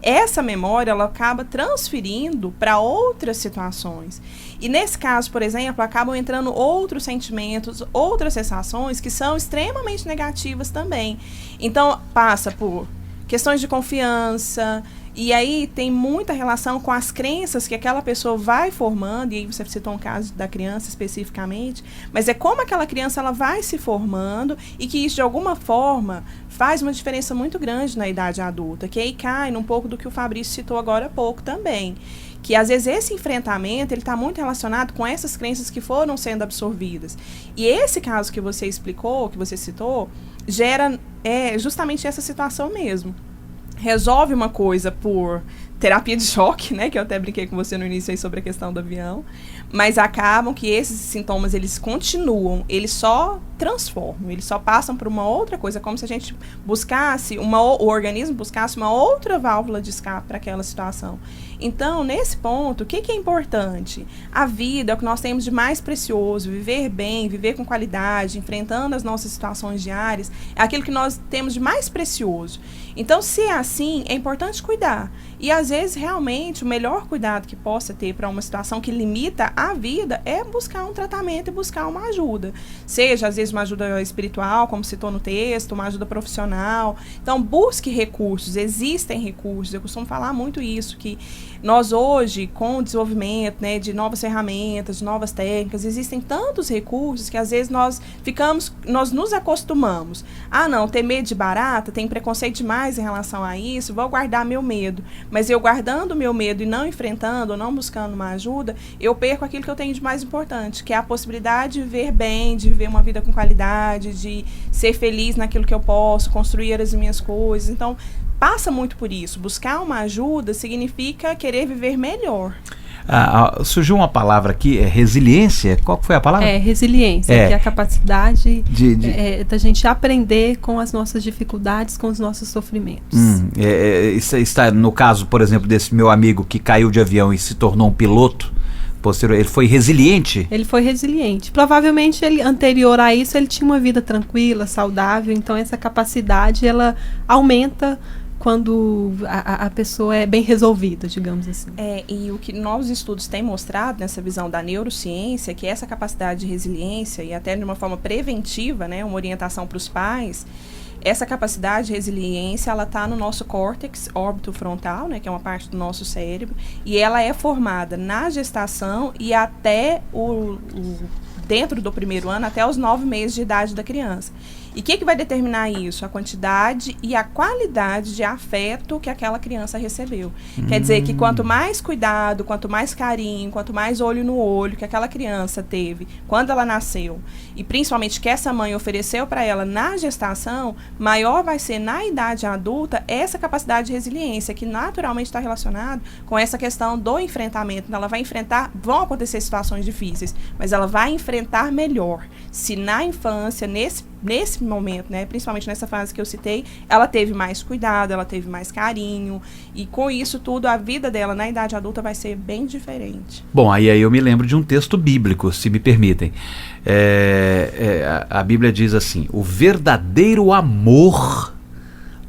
Essa memória, ela acaba transferindo para outras situações. E nesse caso, por exemplo, acabam entrando outros sentimentos, outras sensações que são extremamente negativas também. Então, passa por questões de confiança. E aí tem muita relação com as crenças que aquela pessoa vai formando, e aí você citou um caso da criança especificamente, mas é como aquela criança ela vai se formando e que isso de alguma forma faz uma diferença muito grande na idade adulta, que aí cai num pouco do que o Fabrício citou agora há pouco também, que às vezes esse enfrentamento ele está muito relacionado com essas crenças que foram sendo absorvidas. E esse caso que você explicou, que você citou, gera justamente essa situação mesmo. Resolve uma coisa por terapia de choque, né, que eu até brinquei com você no início aí sobre a questão do avião, mas acabam que esses sintomas, eles continuam, eles só transformam, eles só passam por uma outra coisa, como se a gente buscasse, o organismo buscasse uma outra válvula de escape para aquela situação. Então, nesse ponto, o que é importante? A vida é o que nós temos de mais precioso, viver bem, viver com qualidade, enfrentando as nossas situações diárias, é aquilo que nós temos de mais precioso. Então, se é assim, é importante cuidar. E às vezes, realmente, o melhor cuidado que possa ter para uma situação que limita a vida é buscar um tratamento e buscar uma ajuda. Seja, às vezes, uma ajuda espiritual, como citou no texto, uma ajuda profissional. Então, busque recursos, existem recursos. Eu costumo falar muito isso, que nós hoje, com o desenvolvimento, né, de novas ferramentas, de novas técnicas, existem tantos recursos que às vezes nós nos acostumamos. Ah, não, ter medo de barata, tem preconceito demais em relação a isso, vou guardar meu medo. Mas eu guardando o meu medo e não enfrentando, ou não buscando uma ajuda, eu perco aquilo que eu tenho de mais importante, que é a possibilidade de viver bem, de viver uma vida com qualidade, de ser feliz naquilo que eu posso, construir as minhas coisas. Então, passa muito por isso. Buscar uma ajuda significa querer viver melhor. Surgiu uma palavra aqui, resiliência. Qual foi a palavra? Resiliência, que é a capacidade da gente aprender com as nossas dificuldades, com os nossos sofrimentos. Isso está no caso, por exemplo, desse meu amigo que caiu de avião e se tornou um piloto. Ele foi resiliente? Ele foi resiliente. Provavelmente, anterior a isso, ele tinha uma vida tranquila, saudável. Então, essa capacidade, ela aumenta quando a pessoa é bem resolvida, digamos assim. E o que novos estudos têm mostrado nessa visão da neurociência, que essa capacidade de resiliência, e até de uma forma preventiva, né, uma orientação para os pais, essa capacidade de resiliência, ela está no nosso córtex órbito-frontal, né, que é uma parte do nosso cérebro, e ela é formada na gestação e até dentro do primeiro ano, até os 9 meses de idade da criança. E o que vai determinar isso? A quantidade e a qualidade de afeto que aquela criança recebeu. Quer dizer que quanto mais cuidado, quanto mais carinho, quanto mais olho no olho que aquela criança teve quando ela nasceu, e principalmente que essa mãe ofereceu para ela na gestação, maior vai ser na idade adulta essa capacidade de resiliência, que naturalmente está relacionado com essa questão do enfrentamento. Ela vai enfrentar, vão acontecer situações difíceis, mas ela vai enfrentar melhor. Se na infância, nesse momento, né, principalmente nessa fase que eu citei, ela teve mais cuidado, ela teve mais carinho, e com isso tudo, a vida dela na idade adulta vai ser bem diferente. Bom, aí eu me lembro de um texto bíblico, se me permitem. A Bíblia diz assim: o verdadeiro amor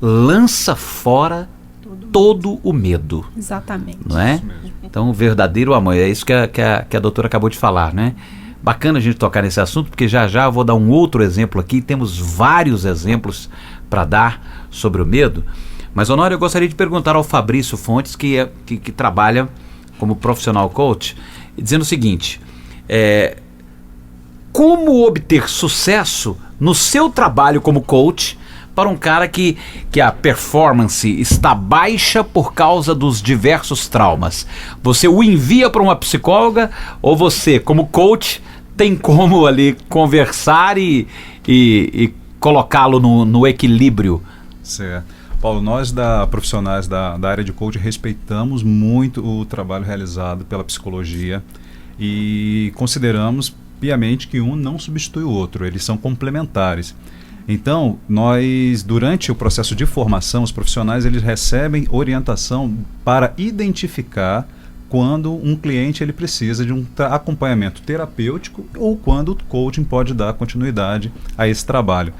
lança fora todo o medo. Exatamente. Não é? Então, o verdadeiro amor, é isso que a doutora acabou de falar, né? Bacana a gente tocar nesse assunto, porque já eu vou dar um outro exemplo aqui. Temos vários exemplos para dar sobre o medo. Mas, Honório, eu gostaria de perguntar ao Fabrício Fontes, que trabalha como profissional coach, dizendo o seguinte: como obter sucesso no seu trabalho como coach para um cara que a performance está baixa por causa dos diversos traumas? Você o envia para uma psicóloga, ou você, como coach, tem como ali conversar e colocá-lo no equilíbrio? Certo. Paulo, nós profissionais da área de coach respeitamos muito o trabalho realizado pela psicologia e consideramos piamente que um não substitui o outro, eles são complementares. Então, nós, durante o processo de formação, os profissionais eles recebem orientação para identificar quando um cliente ele precisa de um acompanhamento terapêutico ou quando o coaching pode dar continuidade a esse trabalho.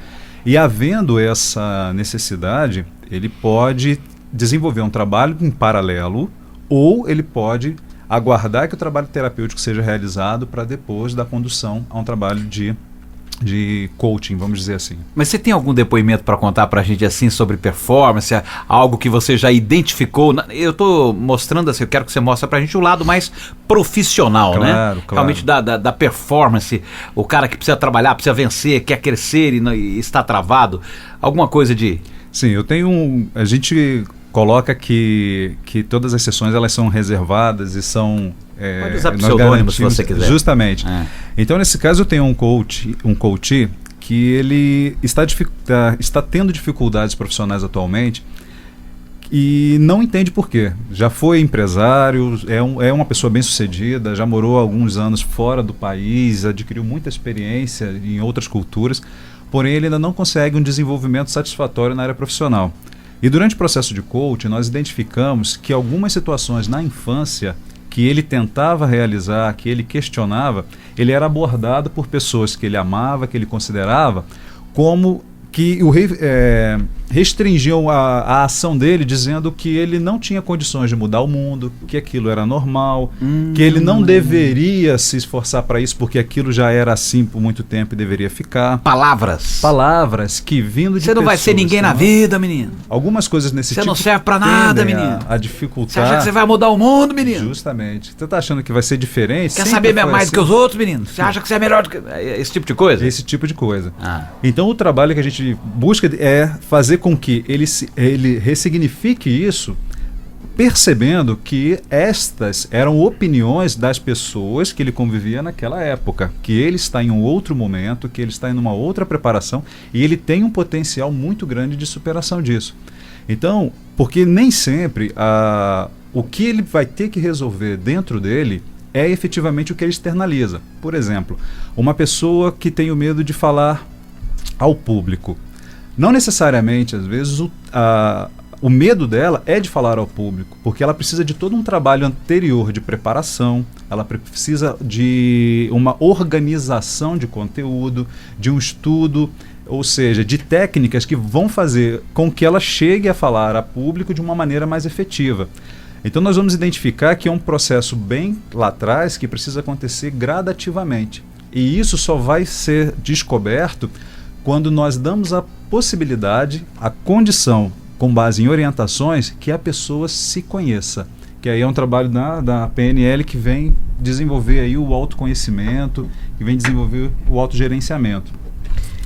E havendo essa necessidade, ele pode desenvolver um trabalho em paralelo, ou ele pode aguardar que o trabalho terapêutico seja realizado para depois dar condução a um trabalho de coaching, vamos dizer assim. Mas você tem algum depoimento para contar para a gente assim sobre performance, algo que você já identificou? Eu estou mostrando assim, eu quero que você mostre para a gente o lado mais profissional, claro, né? Claro. Realmente da performance, o cara que precisa trabalhar, precisa vencer, quer crescer e está travado. Alguma coisa de... Sim, a gente coloca que todas as sessões elas são reservadas e são... Pode usar pseudônimo se você quiser. Justamente. Então, nesse caso, eu tenho um coach que ele está tendo dificuldades profissionais atualmente e não entende por quê. Já foi empresário, é uma pessoa bem-sucedida, já morou há alguns anos fora do país, adquiriu muita experiência em outras culturas, porém ele ainda não consegue um desenvolvimento satisfatório na área profissional. E durante o processo de coaching, nós identificamos que algumas situações na infância que ele tentava realizar, que ele questionava, ele era abordado por pessoas que ele amava, que ele considerava como que restringiam a ação dele, dizendo que ele não tinha condições de mudar o mundo, que aquilo era normal, que ele não deveria se esforçar para isso, porque aquilo já era assim por muito tempo e deveria ficar. Palavras que vindo de Você não vai ser ninguém na vida, menino. Algumas coisas nesse Você tipo não serve pra nada, menino. a dificultar. Você acha que você vai mudar o mundo, menino? Justamente. Você tá achando que vai ser diferente? Quer Sempre saber foi mais assim. do que os outros, menino? Você acha que você é melhor do que... Esse tipo de coisa? Esse tipo de coisa. Ah. Então o trabalho que a gente busca é fazer com que ele ressignifique isso, percebendo que estas eram opiniões das pessoas que ele convivia naquela época, que ele está em um outro momento, que ele está em uma outra preparação e ele tem um potencial muito grande de superação disso. Então, porque nem sempre o que ele vai ter que resolver dentro dele é efetivamente o que ele externaliza. Por exemplo, uma pessoa que tem o medo de falar ao público. Não necessariamente, às vezes, o medo dela é de falar ao público, porque ela precisa de todo um trabalho anterior de preparação, ela precisa de uma organização de conteúdo, de um estudo, ou seja, de técnicas que vão fazer com que ela chegue a falar a público de uma maneira mais efetiva. Então nós vamos identificar que é um processo bem lá atrás que precisa acontecer gradativamente. E isso só vai ser descoberto quando nós damos a possibilidade, a condição, com base em orientações, que a pessoa se conheça. Que aí é um trabalho da PNL que vem desenvolver aí o autoconhecimento, que vem desenvolver o autogerenciamento.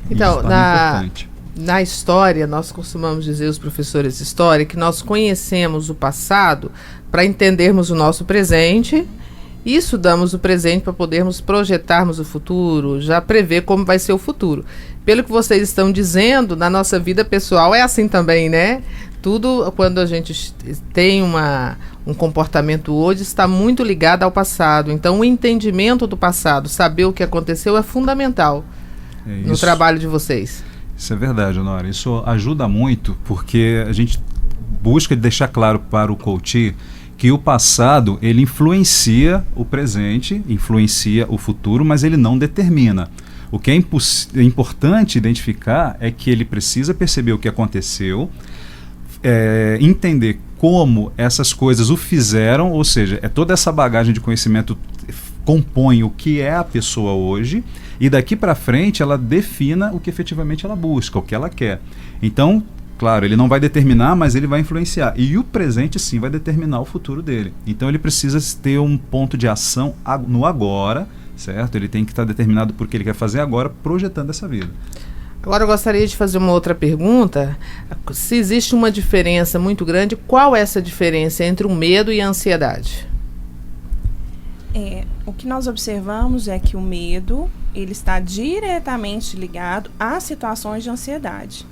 Então, isso é importante. Na história, nós costumamos dizer, os professores de história, que nós conhecemos o passado para entendermos o nosso presente e estudamos o presente para podermos projetarmos o futuro, já prever como vai ser o futuro. Pelo que vocês estão dizendo, na nossa vida pessoal é assim também, né? Tudo, quando a gente tem um comportamento hoje, está muito ligado ao passado. Então, o entendimento do passado, saber o que aconteceu é fundamental no trabalho de vocês. Isso é verdade, Honora. Isso ajuda muito, porque a gente busca deixar claro para o coach que o passado, ele influencia o presente, influencia o futuro, mas ele não determina. O que é importante identificar é que ele precisa perceber o que aconteceu, entender como essas coisas o fizeram, ou seja, toda essa bagagem de conhecimento compõe o que é a pessoa hoje, e daqui para frente ela defina o que efetivamente ela busca, o que ela quer. Então, claro, ele não vai determinar, mas ele vai influenciar. E o presente, sim, vai determinar o futuro dele. Então, ele precisa ter um ponto de ação no agora, certo? Ele tem que estar determinado por que ele quer fazer agora, projetando essa vida. Agora eu gostaria de fazer uma outra pergunta. Se existe uma diferença muito grande, qual é essa diferença entre o medo e a ansiedade? O que nós observamos é que o medo, ele está diretamente ligado a situações de ansiedade.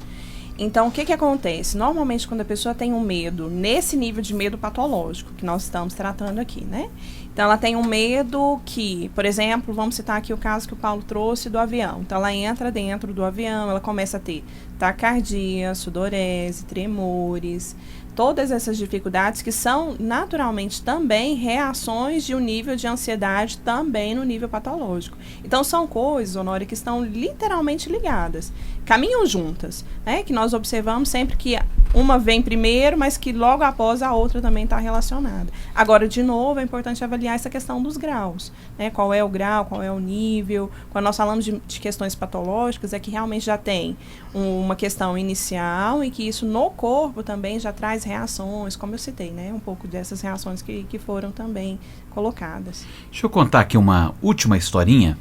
Então, o que acontece? Normalmente, quando a pessoa tem um medo, nesse nível de medo patológico que nós estamos tratando aqui, né? Então, ela tem um medo que, por exemplo, vamos citar aqui o caso que o Paulo trouxe do avião. Então, ela entra dentro do avião, ela começa a ter taquicardia, sudorese, tremores, todas essas dificuldades que são naturalmente também reações de um nível de ansiedade também no nível patológico. Então são coisas, Honório, que estão literalmente ligadas, caminham juntas, né? Que nós observamos sempre que uma vem primeiro, mas que logo após a outra também está relacionada. Agora, de novo, é importante avaliar essa questão dos graus, né? Qual é o grau, qual é o nível. Quando nós falamos de questões patológicas, é que realmente já tem uma questão inicial e que isso no corpo também já traz reações, como eu citei, né? Um pouco dessas reações que foram também colocadas. Deixa eu contar aqui uma última historinha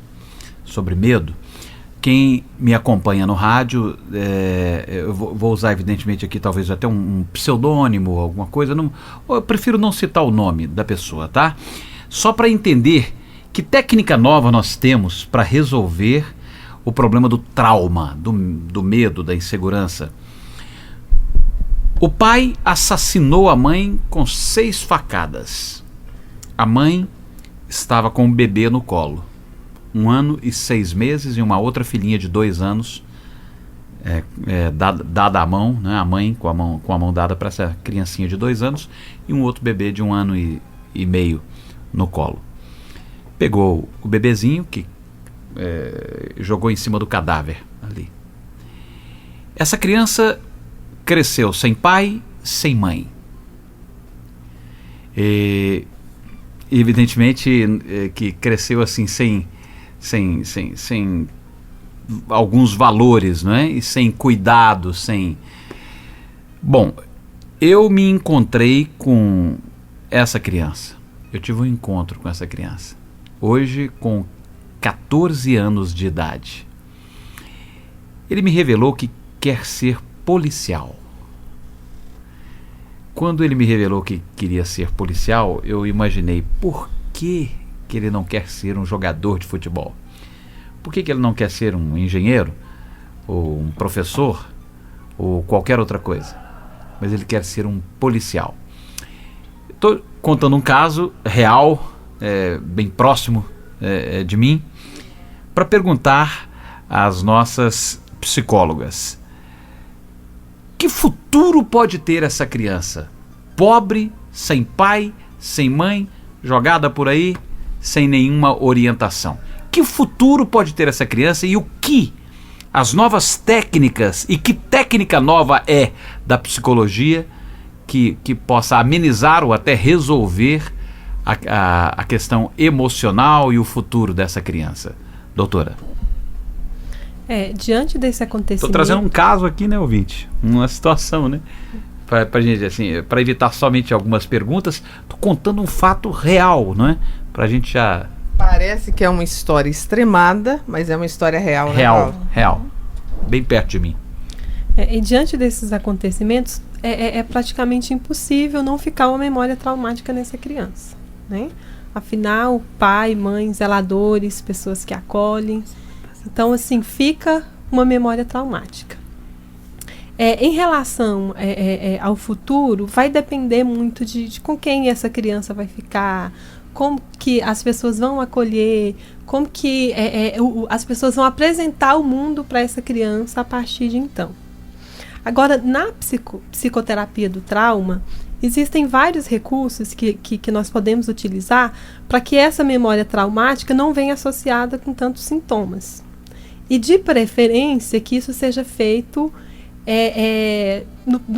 sobre medo. Quem me acompanha no rádio, eu vou usar evidentemente aqui talvez até um pseudônimo, alguma coisa, eu prefiro não citar o nome da pessoa, tá? Só para entender que técnica nova nós temos para resolver o problema do trauma, do medo, da insegurança. O pai assassinou a mãe com 6 facadas. A mãe estava com um bebê no colo. 1 ano e 6 meses e uma outra filhinha de 2 anos dada a mão, né? A mãe com a mão dada para essa criancinha de 2 anos e um outro bebê de 1 ano e meio no colo. Pegou o bebezinho que jogou em cima do cadáver ali. Essa criança cresceu sem pai, sem mãe. E, evidentemente que cresceu assim sem alguns valores, não é? E sem cuidado, sem... Bom, eu me encontrei com essa criança. Eu tive um encontro com essa criança. Hoje, com 14 anos de idade. Ele me revelou que quer ser policial. Quando ele me revelou que queria ser policial, eu imaginei por que ele não quer ser um jogador de futebol? Por que ele não quer ser um engenheiro? Ou um professor? Ou qualquer outra coisa? Mas ele quer ser um policial. Estou contando um caso real, bem próximo de mim, para perguntar às nossas psicólogas: que futuro pode ter essa criança? Pobre, sem pai, sem mãe, jogada por aí, sem nenhuma orientação. Que futuro pode ter essa criança e o que as novas técnicas, e que técnica nova é da psicologia que possa amenizar ou até resolver a questão emocional e o futuro dessa criança? Doutora. Diante desse acontecimento... Estou trazendo um caso aqui, né, ouvinte? Uma situação, né? Pra gente, assim, para evitar somente algumas perguntas, estou contando um fato real, não é? Pra gente já... Parece que é uma história extremada, mas é uma história real, né, Paulo? Real. Bem perto de mim. E diante desses acontecimentos, é praticamente impossível não ficar uma memória traumática nessa criança, né? Afinal, pai, mãe, zeladores, pessoas que acolhem. Então, assim, fica uma memória traumática. Em relação ao futuro, vai depender muito de com quem essa criança vai ficar, como que as pessoas vão acolher, como que as pessoas vão apresentar o mundo para essa criança a partir de então. Agora, na psicoterapia do trauma, existem vários recursos que nós podemos utilizar para que essa memória traumática não venha associada com tantos sintomas. E, de preferência, que isso seja feito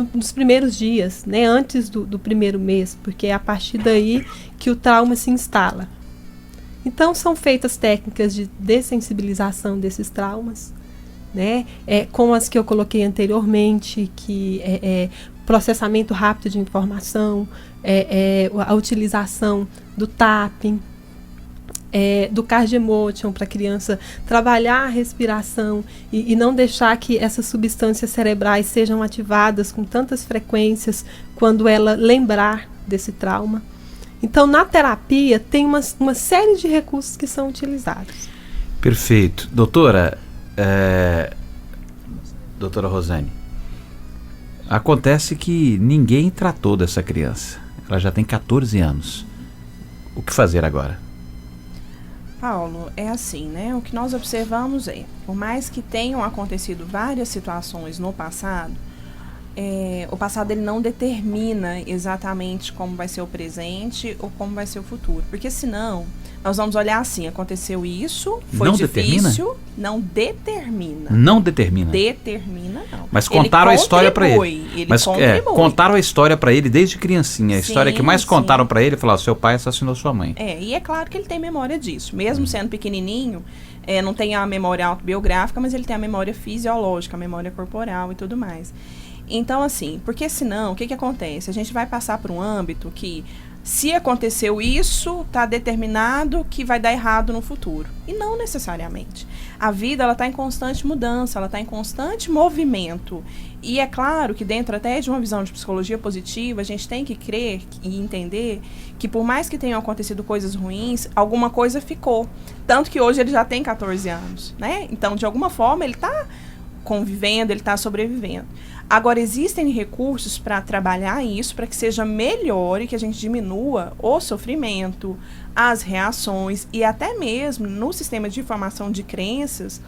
nos primeiros dias, né, antes do primeiro mês, porque é a partir daí que o trauma se instala. Então, são feitas técnicas de dessensibilização desses traumas, né, com as que eu coloquei anteriormente, que processamento rápido de informação, a utilização do tapping, do cardiomotion, para a criança trabalhar a respiração e não deixar que essas substâncias cerebrais sejam ativadas com tantas frequências quando ela lembrar desse trauma. Então, na terapia, tem uma série de recursos que são utilizados. Perfeito. Doutora Rosane, acontece que ninguém tratou dessa criança. Ela já tem 14 anos. O que fazer agora? Paulo, é assim, né? O que nós observamos por mais que tenham acontecido várias situações no passado, o passado ele não determina exatamente como vai ser o presente ou como vai ser o futuro. Porque senão, nós vamos olhar assim, aconteceu isso, foi não difícil, não determina. Não determina? Determina, não. Mas contaram a história para ele. Mas contaram a história para ele desde criancinha. A história que mais contaram para ele, falaram, seu pai assassinou sua mãe. E é claro que ele tem memória disso. Mesmo sendo pequenininho, não tem a memória autobiográfica, mas ele tem a memória fisiológica, a memória corporal e tudo mais. Então, assim, porque senão, o que acontece? A gente vai passar por um âmbito que, se aconteceu isso, está determinado que vai dar errado no futuro. E não necessariamente. A vida, ela está em constante mudança, ela está em constante movimento. E é claro que dentro até de uma visão de psicologia positiva, a gente tem que crer e entender que por mais que tenham acontecido coisas ruins, alguma coisa ficou. Tanto que hoje ele já tem 14 anos, né? Então, de alguma forma, ele está convivendo, ele está sobrevivendo. Agora, existem recursos para trabalhar isso, para que seja melhor e que a gente diminua o sofrimento, as reações e até mesmo no sistema de informação de crenças,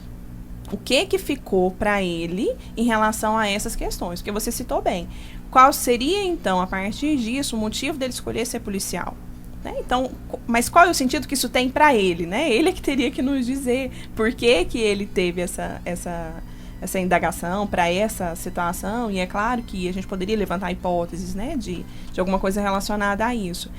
o que ficou para ele em relação a essas questões. Porque você citou bem. Qual seria, então, a partir disso, o motivo dele escolher ser policial? Né? Então, mas qual é o sentido que isso tem para ele? Né? Ele é que teria que nos dizer por que ele teve essa indagação para essa situação, e é claro que a gente poderia levantar hipóteses, né, de alguma coisa relacionada a isso.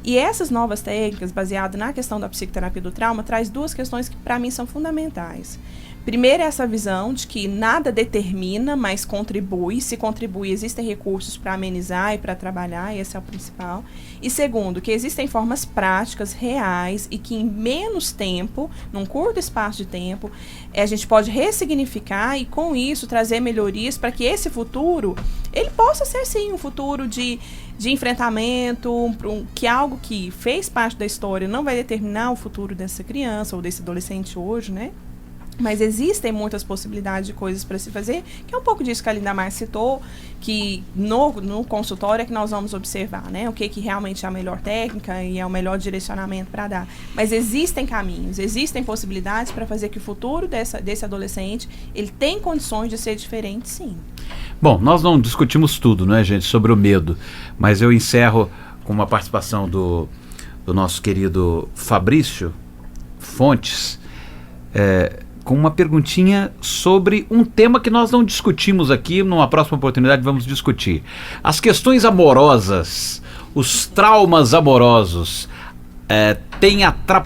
E essas novas técnicas, baseadas na questão da psicoterapia do trauma, traz duas questões que para mim são fundamentais. Primeiro, essa visão de que nada determina, mas contribui. Se contribui, existem recursos para amenizar e para trabalhar, esse é o principal. E segundo, que existem formas práticas, reais, e que em menos tempo, num curto espaço de tempo, a gente pode ressignificar e, com isso, trazer melhorias para que esse futuro, ele possa ser, sim, um futuro de enfrentamento, que algo que fez parte da história não vai determinar o futuro dessa criança ou desse adolescente hoje, né? Mas existem muitas possibilidades de coisas para se fazer, que é um pouco disso que a Linda Mar citou, que no consultório é que nós vamos observar, né? O que realmente é a melhor técnica e é o melhor direcionamento para dar. Mas existem caminhos, existem possibilidades para fazer que o futuro desse adolescente, ele tem condições de ser diferente, sim. Bom, nós não discutimos tudo, né, gente, sobre o medo, mas eu encerro com uma participação do nosso querido Fabrício Fontes, com uma perguntinha sobre um tema que nós não discutimos aqui. Numa próxima oportunidade vamos discutir. As questões amorosas, os traumas amorosos,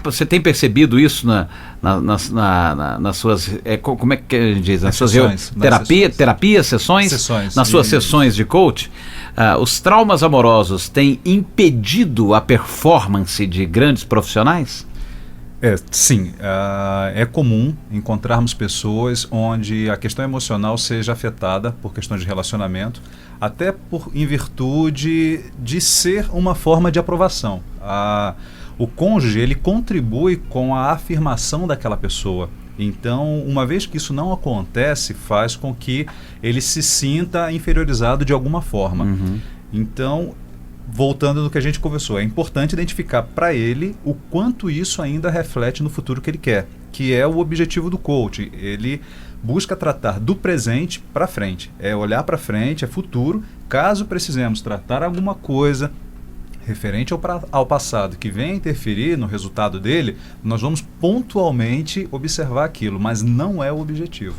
você tem percebido isso nas suas, como é que a gente diz? Nas suas sessões, nas suas sessões de coach? Os traumas amorosos têm impedido a performance de grandes profissionais? Sim, é comum encontrarmos pessoas onde a questão emocional seja afetada por questões de relacionamento, até em virtude de ser uma forma de aprovação. O cônjuge, ele contribui com a afirmação daquela pessoa. Então, uma vez que isso não acontece, faz com que ele se sinta inferiorizado de alguma forma. Uhum. Então, voltando no que a gente conversou, é importante identificar para ele o quanto isso ainda reflete no futuro que ele quer, que é o objetivo do coach. Ele busca tratar do presente para frente, é olhar para frente, é futuro. Caso precisemos tratar alguma coisa referente ao passado que venha interferir no resultado dele, nós vamos pontualmente observar aquilo, mas não é o objetivo.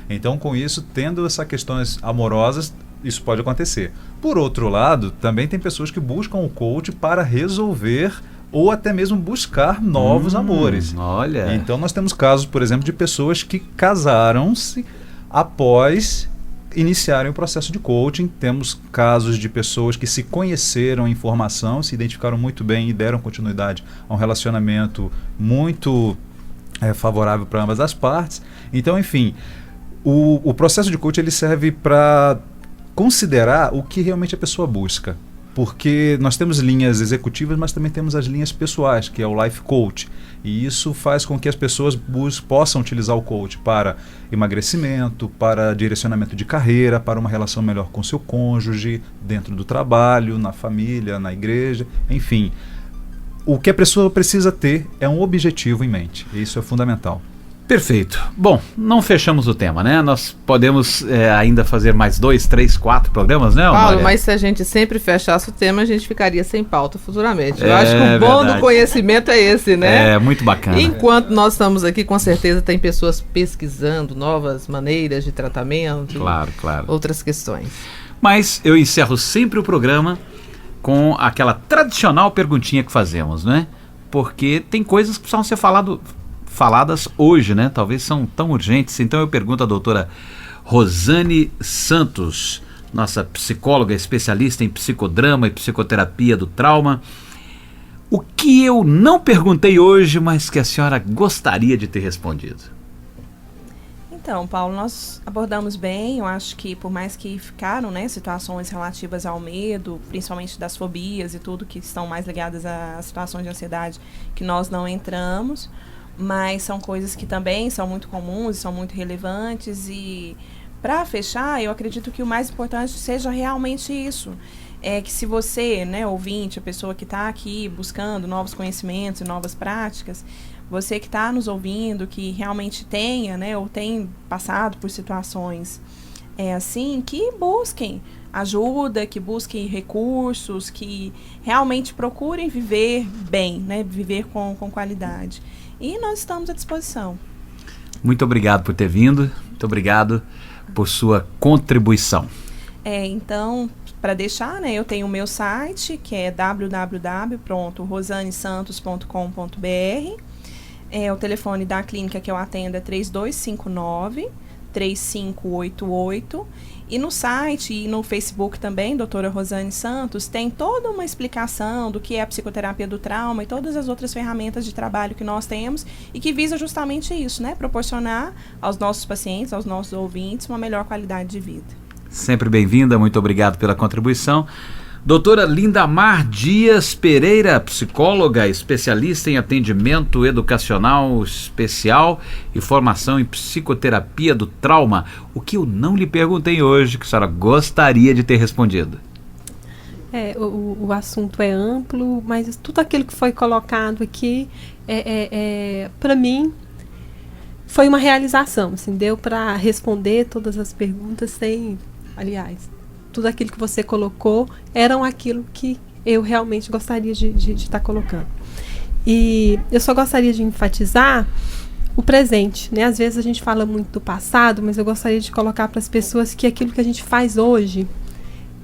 Então, com isso, tendo essas questões amorosas, isso pode acontecer. Por outro lado, também tem pessoas que buscam o coach para resolver ou até mesmo buscar novos amores. Olha. Então nós temos casos, por exemplo, de pessoas que casaram-se após iniciarem o processo de coaching. Temos casos de pessoas que se conheceram em formação, se identificaram muito bem e deram continuidade a um relacionamento muito favorável para ambas as partes. Então, enfim, o processo de coaching ele serve para considerar o que realmente a pessoa busca, porque nós temos linhas executivas, mas também temos as linhas pessoais, que é o Life Coach, e isso faz com que as pessoas possam utilizar o coach para emagrecimento, para direcionamento de carreira, para uma relação melhor com seu cônjuge, dentro do trabalho, na família, na igreja, enfim. O que a pessoa precisa ter é um objetivo em mente, e isso é fundamental. Perfeito. Bom, não fechamos o tema, né? Nós podemos ainda fazer mais 2, 3, 4 programas, né, Paulo, Maria? mas se a gente sempre fechasse o tema, a gente ficaria sem pauta futuramente. Eu acho que o bom verdade. do conhecimento é esse, né? É, muito bacana. Enquanto nós estamos aqui, com certeza tem pessoas pesquisando novas maneiras de tratamento. Claro, claro. Outras questões. Mas eu encerro sempre o programa com aquela tradicional perguntinha que fazemos, né? Porque tem coisas que precisam ser faladas hoje, né? Talvez são tão urgentes. Então eu pergunto à doutora Rosane Santos, nossa psicóloga especialista em psicodrama e psicoterapia do trauma, o que eu não perguntei hoje, mas que a senhora gostaria de ter respondido? Então, Paulo, nós abordamos bem. Eu acho que por mais que ficaram, né, situações relativas ao medo, principalmente das fobias e tudo que estão mais ligadas a situações de ansiedade, que nós não entramos, mas são coisas que também são muito comuns e são muito relevantes. E para fechar, eu acredito que o mais importante seja realmente isso. É que se você, né, ouvinte, a pessoa que está aqui buscando novos conhecimentos e novas práticas, você que está nos ouvindo, que realmente tenha, né, ou tem passado por situações assim, que busquem ajuda, que busquem recursos, que realmente procurem viver bem, né, viver com qualidade. E nós estamos à disposição. Muito obrigado por ter vindo. Muito obrigado. por sua contribuição. Então, para deixar, né, eu tenho o meu site, que é www.rosanesantos.com.br. O telefone da clínica que eu atendo é 3259-3588. E no site e no Facebook também, doutora Rosane Santos, tem toda uma explicação do que é a psicoterapia do trauma e todas as outras ferramentas de trabalho que nós temos e que visa justamente isso, né? Proporcionar aos nossos pacientes, aos nossos ouvintes, uma melhor qualidade de vida. Sempre bem-vinda, muito obrigado pela contribuição. Doutora Lindamar Dias Pereira, psicóloga, especialista em atendimento educacional especial e formação em psicoterapia do trauma. O que eu não lhe perguntei hoje, que a senhora gostaria de ter respondido? O assunto é amplo, mas tudo aquilo que foi colocado aqui, para mim, foi uma realização. Assim, deu para responder todas as perguntas sem, aliás... Tudo aquilo que você colocou eram aquilo que eu realmente gostaria de estar colocando. E eu só gostaria de enfatizar o presente, né? Às vezes a gente fala muito do passado, mas eu gostaria de colocar para as pessoas que aquilo que a gente faz hoje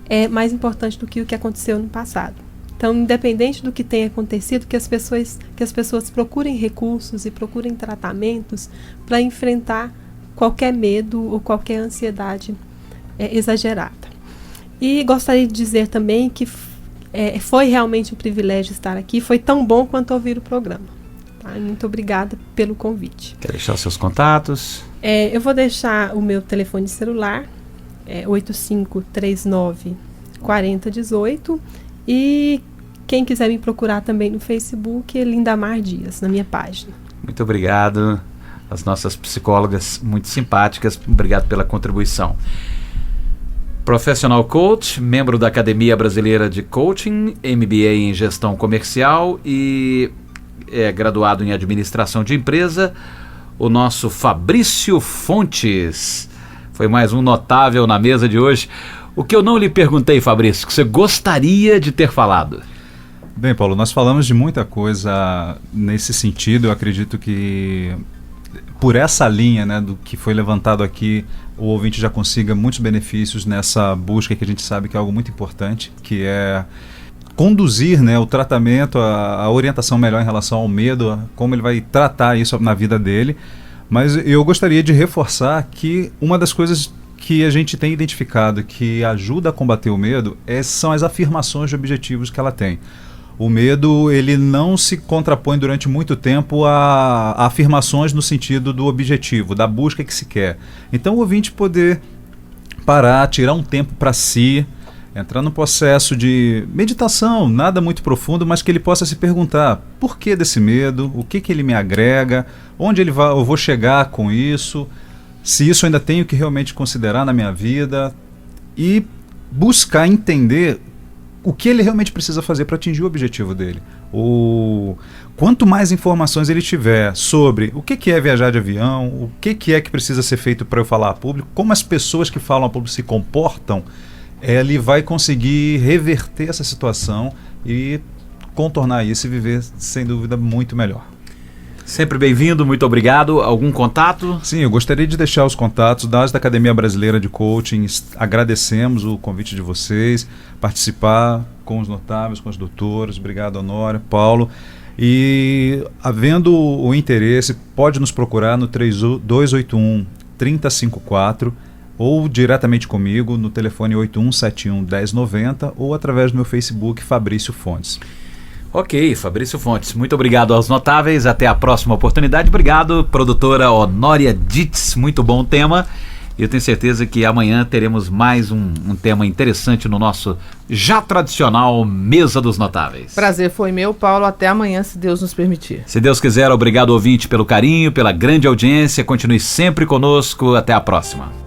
é mais importante do que o que aconteceu no passado. Então, independente do que tenha acontecido, que as pessoas procurem recursos e procurem tratamentos para enfrentar qualquer medo ou qualquer ansiedade exagerada. E gostaria de dizer também que foi realmente um privilégio estar aqui. Foi tão bom quanto ouvir o programa. Tá? Muito obrigada pelo convite. Quer deixar os seus contatos? Eu vou deixar o meu telefone celular, 8539-4018. E quem quiser me procurar também no Facebook é Lindamar Dias, na minha página. Muito obrigado. As nossas psicólogas muito simpáticas. Obrigado pela contribuição. Professional Coach, membro da Academia Brasileira de Coaching, MBA em Gestão Comercial e é graduado em Administração de Empresa, o nosso Fabrício Fontes. Foi mais um notável na mesa de hoje. O que eu não lhe perguntei, Fabrício, que você gostaria de ter falado? Bem, Paulo, nós falamos de muita coisa nesse sentido. Eu acredito que por essa linha, né, do que foi levantado aqui, o ouvinte já consiga muitos benefícios nessa busca que a gente sabe que é algo muito importante, que é conduzir, né, o tratamento, a orientação melhor em relação ao medo, como ele vai tratar isso na vida dele. Mas eu gostaria de reforçar que uma das coisas que a gente tem identificado que ajuda a combater o medo são as afirmações de objetivos que ela tem. O medo, ele não se contrapõe durante muito tempo a afirmações no sentido do objetivo, da busca que se quer. Então o ouvinte poder parar, tirar um tempo para si, entrar num processo de meditação, nada muito profundo, mas que ele possa se perguntar por que desse medo, o que ele me agrega, onde eu vou chegar com isso, se isso ainda tenho que realmente considerar na minha vida e buscar entender o que ele realmente precisa fazer para atingir o objetivo dele. Quanto mais informações ele tiver sobre o que é viajar de avião, o que é que precisa ser feito para eu falar a público, como as pessoas que falam a público se comportam, ele vai conseguir reverter essa situação e contornar isso e viver, sem dúvida, muito melhor. Sempre bem-vindo, muito obrigado. Algum contato? Sim, eu gostaria de deixar os contatos da Academia Brasileira de Coaching. Agradecemos o convite de vocês, participar com os notáveis, com as doutoras. Obrigado, Honório, Paulo. E, havendo o interesse, pode nos procurar no 3281-3054 ou diretamente comigo no telefone 8171-1090 ou através do meu Facebook, Fabrício Fontes. Ok, Fabrício Fontes, muito obrigado aos notáveis, até a próxima oportunidade. Obrigado, produtora Honória Ditz, muito bom tema. E eu tenho certeza que amanhã teremos mais um tema interessante no nosso já tradicional Mesa dos Notáveis. Prazer foi meu, Paulo, até amanhã, se Deus nos permitir. Se Deus quiser, obrigado ouvinte pelo carinho, pela grande audiência, continue sempre conosco, até a próxima.